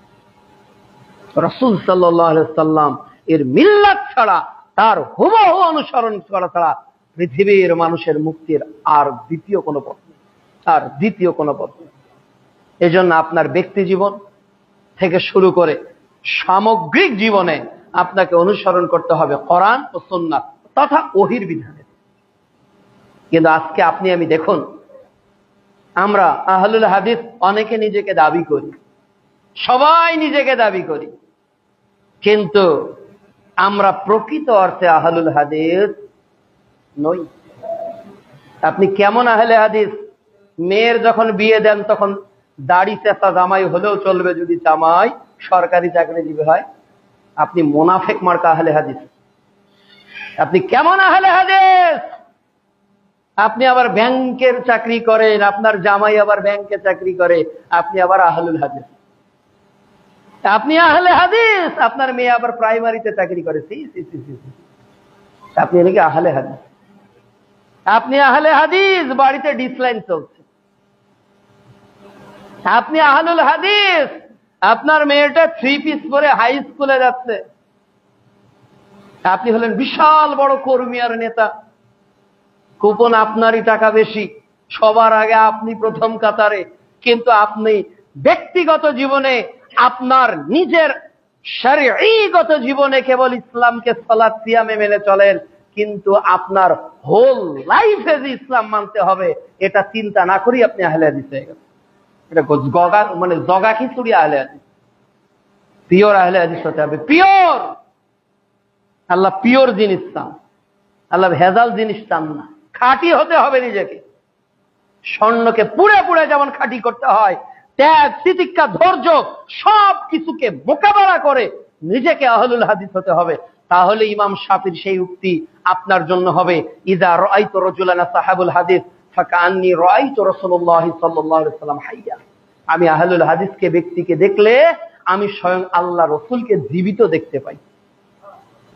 রাসূল সাল্লাল্লাহু আলাইহি ওয়াসাল্লাম এর মিল্লাত ছাড়া, তার হুবহু অনুসরণ করা ছাড়া পৃথিবীর মানুষের মুক্তির আর দ্বিতীয় কোনো পথ নেই, আর দ্বিতীয় কোনো পথ নেই। এজন্য আপনার ব্যক্তি জীবন থেকে শুরু করে সামগ্রিক জীবনে আপনাকে অনুসরণ করতে হবে কোরআন ও সুন্নাত তথা ওহীর বিধানে। কিন্তু আজকে আপনি আমি দেখুন, আমরা আহলুল হাদিস অনেকে নিজেকে দাবি করি, সবাই নিজেকে দাবি করি, কিন্তু আমরা প্রকৃত অর্থে আহলুল হাদিস নই। আপনি কেমন আহলে হাদিস? মেয়ের যখন বিয়ে দেন তখন দাড়ি চেঁচা জামাই হলেও চলবে যদি জামাই সরকারি চাকরিজীবী হয়। আপনি মুনাফিক মার্কা আহলে হাদিস। আপনি কেমন আহলে হাদিস? আপনি আবার ব্যাংকের চাকরি করেন, আপনার জামাই আবার ব্যাংকে চাকরি করে, আপনি আবার আহলুল হাদিস। আপনি আহলে হাদিস, আপনার মেয়ে আবার প্রাইমারিতে চাকরি করে। আপনি নাকি আহলে হাদিস? আপনি আহলে হাদিস, বাড়িতে ডিসলাইন চলছে। আপনি আহলুল হাদিস, আপনার মেয়েটা 3 পিস পরে হাই স্কুলে যাচ্ছে। আপনি হলেন বিশাল বড় কর্মী আর নেতা, কুপন আপনারই টাকা বেশি, সবার আগে আপনি প্রথম কাতারে, কিন্তু আপনি ব্যক্তিগত জীবনে আপনার নিজের শরীয়গত জীবনে কেবল ইসলামকে সালাত সিয়ামে মেনে চলেন, কিন্তু আপনার হোল লাইফে যে ইসলাম মানতে হবে এটা চিন্তা না করি আপনি আহলে হাদিস হয়ে গেছেন। এটা গগা মানে জগা খিচুড়ি আহলে হাদিস। পিওর আহলে হাদিস হতে হবে, পিওর। আল্লাহ পিওর জিনিস চান, আল্লাহ ভেজাল জিনিস চান না। খাঁটি হতে হবে নিজেকে। স্বর্ণকে পুড়ে পুড়ে যেমন খাঁটি করতে হয়, ত্যাগ তিতিক্ষা ধৈর্য সব কিছুকে মোকাবেলা করে নিজেকে আহলুল হাদিস হতে হবে। তাহলে ইমাম শাফির সেই উক্তি আপনার জন্য হবে, ইযা রাআইতু রাজুলান সাহাবুল হাদিস ফাকান্নী রাআইতু রাসূলুল্লাহ সাল্লাল্লাহু আলাইহি ওয়াসাল্লাম হাইয়া। আমি আহলুল হাদিসকে ব্যক্তিকে দেখলে আমি স্বয়ং আল্লাহ রাসূলকে জীবিত দেখতে পাই।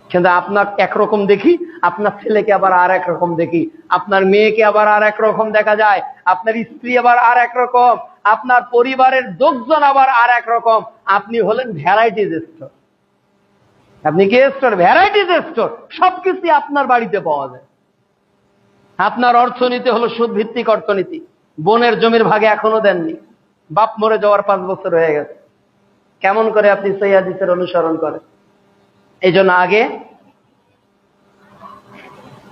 কিন্তু আপনার একরকম দেখি, আপনার ছেলেকে আবার আর এক রকম দেখি, আপনার মেয়েকে আবার আর এক রকম দেখা যায়, আপনার স্ত্রী আবার আর এক রকম, আপনার পরিবারের লোকজন আবার আর এক রকম। আপনি হলেন ভ্যারাইটিজ স্টোর। আপনি কি স্টোর? Varieties store. সবকিছু আপনার বাড়িতে পাওয়া যায়। আপনার অর্থনীতি হলো সুদ ভিত্তিক অর্থনীতি। বোনের জমির ভাগে এখনো দেননি, বাপ মরে যাওয়ার 5 বছর হয়ে গেছে। কেমন করে আপনি সহিহ হাদিসের অনুসরণ করেন? এই জন্য আগে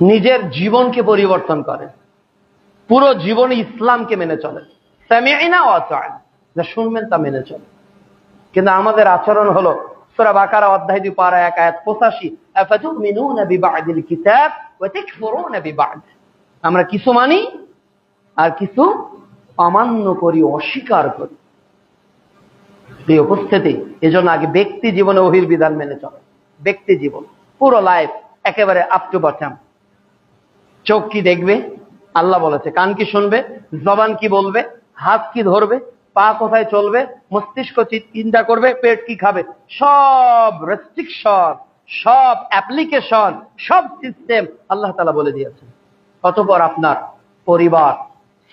নিজের জীবনকে পরিবর্তন করেন, পুরো জীবনে ইসলামকে মেনে চলেন। সামি'না ওয়া আতা'না, যা শুনবেন তা মেনে চলেন। কিন্তু আমাদের আচরণ হলো সূরা বাকারা অধ্যায় 2 পারা 1 আয়াত 85, আফাতুমিনুনা বিবা'দিল কিতাব ওয়া তাকফুরুনা বিবা'দ। আমরা কিছু মানি আর কিছু অমান্য করি, অস্বীকার করি। এই উপস্থিতি। এজন্য আগে ব্যক্তি জীবনে ওহীর বিধান মেনে চলে। ব্যক্তি জীবন পুরো লাইফ একেবারে আপ টু বটম। চোখ কি দেখবে আল্লাহ বলেছে, কান কি শুনবে, জবান কি বলবে, হাত কি ধরবে, পা কোথায় চলবে, মস্তিষ্ক চিন্তা করবে, পেট কি খাবে, সব রেস্ট্রিকশন, সব অ্যাপ্লিকেশন, সব সিস্টেম আল্লাহ তাআলা বলে দিয়েছেন। অতঃপর আপনার পরিবার,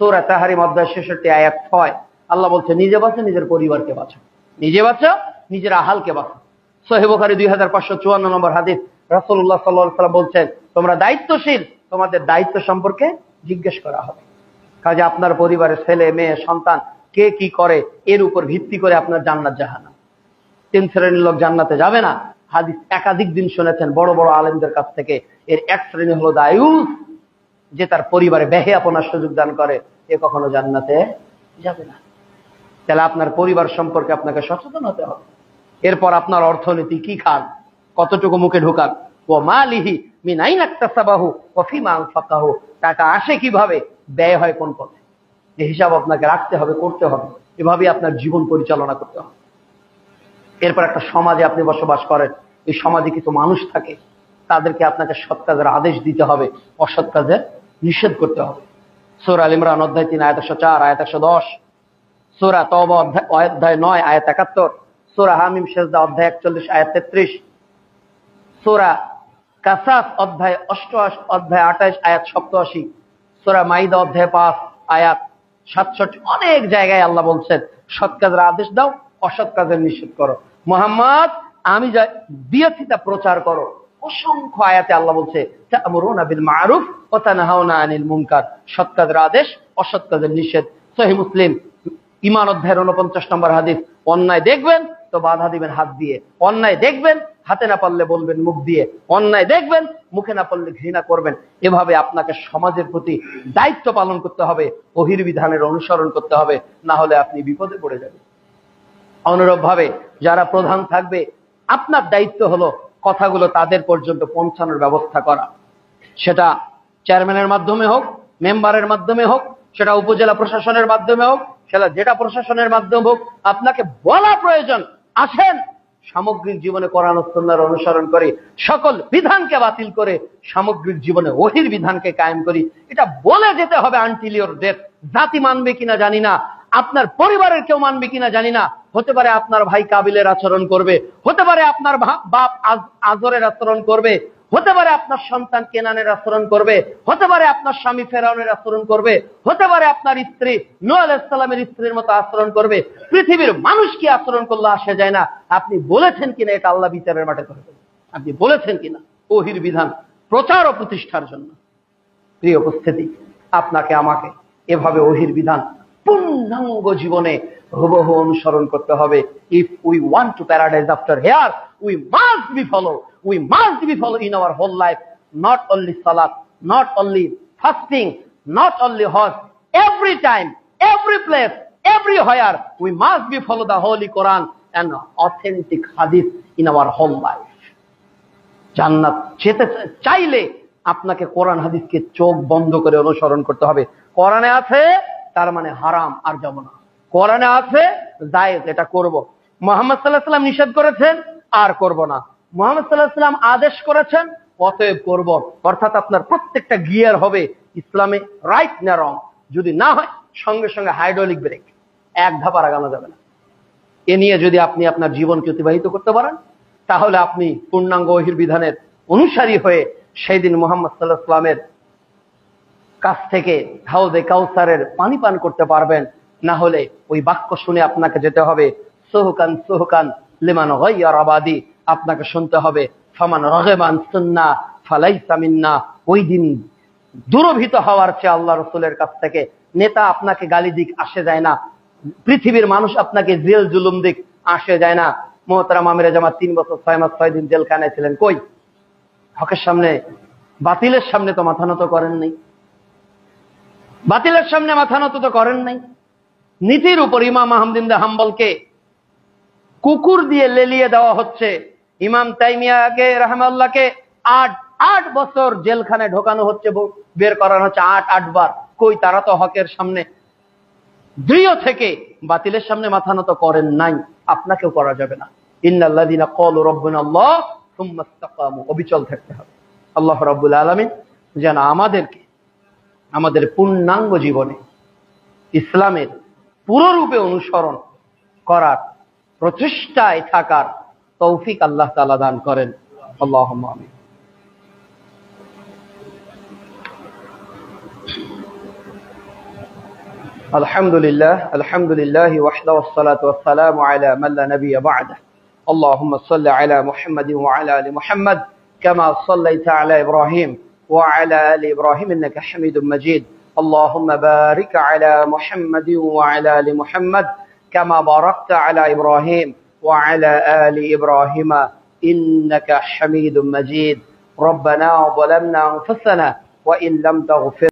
সূরা তাহরিম অধ্যায় 66 আয়াত 6, আল্লাহ বলছে নিজে বাঁচো, নিজের পরিবারকে বাঁচো, নিজে বাঁচো, নিজের আহালকে বাঁচো। সহিহ বুখারী 2554 নম্বর হাদিস, রাসূলুল্লাহ সাল্লাল্লাহু আলাইহি ওয়াসাল্লাম বলছেন, তোমরা দায়িত্বশীল, তোমাদের দায়িত্ব সম্পর্কে জিজ্ঞেস করা হবে। কাজে আপনার পরিবারের ছেলে মেয়ে সন্তান কে কি করে এর উপর ভিত্তি করে আপনার জান্নাত জাহান্নাম। 3 শ্রেণীর লোক জান্নাতে যাবে না, হাদিস একাধিক দিন শুনেছেন বড় বড় আলেমদের কাছ থেকে। এর এক শ্রেণী হলো দায়ুস, যে তার পরিবারে ব্যয়াপনার সুযোগ দান করে, এ কখনো জান্নাতে যাবে না। তাহলে আপনার পরিবার সম্পর্কে আপনাকে সচেতন হতে হবে। এরপর আপনার অর্থনীতি কি খান, কতটুকু মুখে ঢোকান, ও মালিহি মিন আইনা ইকতাসাবাহু ওয়া ফিমা আনফাকাহু, টাকা আসে কিভাবে, ব্যয় হয় কোন পথে, এই হিসাব আপনাকে রাখতে হবে, করতে হবে। এভাবেই আপনার জীবন পরিচালনা করতে হবে। এরপর একটা সমাজে আপনি বসবাস করেন, এই সমাজে কিছু মানুষ থাকে, তাদেরকে আপনাকে সৎ কাজের আদেশ দিতে হবে, অসৎ কাজের নিষেধ করতে হবে। সূরা আল ইমরান অধ্যায় 3 আয়াত 104, আয়াত 110, সূরা তওবা অধ্যায় 9 আয়াত 71, সূরা হামিম সেজদা অধ্যায় 41 আয়াত 33, সূরা কাসাস অধ্যায় 28 আয়াত 87, সূরা মাইদা অধ্যায় 5 আয়াত 67। অনেক জায়গায় আল্লাহ বলছেন সৎ কাজের আদেশ দাও, অসৎ কাজের নিষেধ করো। মুহাম্মদ আমি যা দিয়েছি তা প্রচার করো। অসংখ্য আয়াতে আল্লাহ বলছে তা'মুরুনা বিল মা'রুফ ওয়া তানহাউনা আনিল মুনকার, সৎ কাজের আদেশ, অসৎ কাজের নিষেধ। সহিহ মুসলিম ঈমান অধ্যায়ের 49 নম্বর হাদিস, অন্যায় দেখবেন তো বাধা দিবেন হাত দিয়ে, অন্যায় দেখবেন হাতে না পারলে বলবেন মুখ দিয়ে, অন্যায় দেখবেন মুখে না পারলে ঘৃণা করবেন। এভাবে আপনাকে সমাজের প্রতি দায়িত্ব পালন করতে হবে, ওহীর বিধানের অনুসরণ করতে হবে, না হলে আপনি বিপদে পড়ে যাবেন। অনুরূপ ভাবে যারা প্রধান থাকবে, আপনার দায়িত্ব হলো কথাগুলো তাদের পর্যন্ত পৌঁছানোর ব্যবস্থা করা। সেটা চেয়ারম্যানের মাধ্যমে হোক, মেম্বারের মাধ্যমে হোক, সেটা উপজেলা প্রশাসনের মাধ্যমে হোক, সেটা যেটা প্রশাসনের মাধ্যমে হোক, আপনাকে বলা প্রয়োজন আসেন সামগ্রিক জীবনে কোরআন ও সুন্নাহর অনুসরণ করে সকল বিধানকে বাতিল করে সামগ্রিক জীবনে ওহীর বিধানকে কায়েম করি। এটা বলে যেতে হবে আনটিল ইওর ডেথ। জাতি মানবে কিনা জানি না, আপনার পরিবারের কেউ মানবে কিনা জানি না। হতে পারে আপনার ভাই কাবিলের আচরণ করবে, হতে পারে আপনার বাপ আজরের আচরণ করবে, হতে পারে আপনার সন্তান কেনানের আচরণ করবে, হতে পারে আপনার স্বামী ফেরাউনের আচরণ করবে, হতে পারে আপনার স্ত্রী নূহ আলাইহিস সালামের স্ত্রীর মতো আচরণ করবে। পৃথিবীর মানুষ কি আচরণ করলে আসে যায় না। আপনি বলেছেন কিনা এটা আল্লাহ বিচারের মাঠে করবেন, আপনি বলেছেন কিনা ওহীর বিধান প্রচার ও প্রতিষ্ঠার জন্য। প্রিয় উপস্থিতি, আপনাকে আমাকে এভাবে ওহীর বিধান পূর্ণাঙ্গ জীবনে হুবহু অনুসরণ করতে হবে। If we want to paradise after here, we must be follow, we must be followed in our whole life, not only salat, not only fasting, not only hajj, every time, every place, everywhere we must be follow the holy Quran and authentic hadith in our whole life. জান্নাত যেতে চাইলে আপনাকে কোরআন হাদিসকে চোখ বন্ধ করে অনুসরণ করতে হবে। কোরআনে আছে তার মানে হারাম আর যাব না, কোরআনে আছে জায়েজ এটা করব। মুহাম্মদ সাল্লাল্লাহু আলাইহি ওয়াসাল্লাম নিষেধ করেছেন আর করব না, মুহাম্মদ সাল্লাল্লাহু আলাইহি ওয়াসাল্লাম আদেশ করেছেন অতএব করব। অর্থাৎ আপনার প্রত্যেকটা গিয়ার হবে ইসলামে রাইট না রং। যদি না হয় সঙ্গে সঙ্গে হাইড্রোলিক ব্রেক, এক ধাপ আগানো যাবে না। এ নিয়ে যদি আপনি আপনার জীবনকে অতিবাহিত করতে পারেন, তাহলে আপনি পূর্ণাঙ্গ ওহীর বিধানের অনুসারী হয়ে সেই দিন মুহাম্মদ সাল্লাল্লাহু আলাইহি ওয়াসাল্লামের কাছ থেকে হাউজে কাউসারের পানি পান করতে পারবেন। না হলে ওই বাক্য শুনে আপনাকে যেতে হবে সুহকান সুহকান লিমান গায়্যারা বাদি, আপনাকে শুনতে হবে ফামান রাগিবা আন সুন্নাহ ফালাইসা মিন্না। ওই দিন দুরভিত হওয়ার চেয়ে আল্লাহ রাসূলের কাছ থেকে নেতা আপনাকে গালি দিক আসে যায় না, পৃথিবীর মানুষ আপনাকে জেল জুলুম দিক আসে যায় না। মুহতারাম আমিরে জামাত 3 বছর 6 মাস 6 দিন জেলখানায় ছিলেন, কই হকের সামনে বাতিলের সামনে তো মাথা নত করেন নাই, বাতিলের সামনে মাথা নত তো করেন নাই। নীতির উপর ইমাম আহমদ ইবনে হাম্বলকে কুকুর দিয়ে লেলিয়ে দেওয়া হচ্ছে। ইমাম তাইমিয়াকে রাহমাতুল্লাহকে 8 বছর জেলখানায় ঢোকানো হচ্ছে, বের করানো হচ্ছে 8 বার। কই তারা তো হকের সামনে দৃঢ় থেকে বাতিলের সামনে মাথা নত করেন নাই, আপনাকেও করা যাবে না। ইন্নাল্লাযীনা ক্বালু রাব্বুনাল্লাহ সুম্মা ইসতাকামু, অবিচল থাকতে হবে। আল্লাহ রাব্বুল আলামিন যেন আমাদেরকে আমাদের পূর্ণাঙ্গ জীবনে ইসলামের পুরোরূপে অনুসরণ করার প্রচেষ্টায় থাকার তৌফিক আল্লাহ তাআলা দান করেন। আল্লাহুম্মা আমিন। আলহামদুলিল্লাহ, আলহামদুলিল্লাহি ওয়াহদাহু ওয়াসসালাতু ওয়াসসালামু আলা মান লা নাবিয়্যা বা'দাহু। আল্লাহুম্মা সাল্লি আলা মুহাম্মাদিন ওয়া আলা আলি মুহাম্মাদ কামা সাল্লাইতা আলা ইব্রাহিম ওয়া আলা আলি ইব্রাহিম ইন্নাকা হামিদুম মাজিদ। اللهم بارك على محمد وعلى آل محمد كما باركت على إبراهيم وعلى آل إبراهيم إنك حميد مجيد. ربنا ظلمنا أنفسنا وإن لم تغفر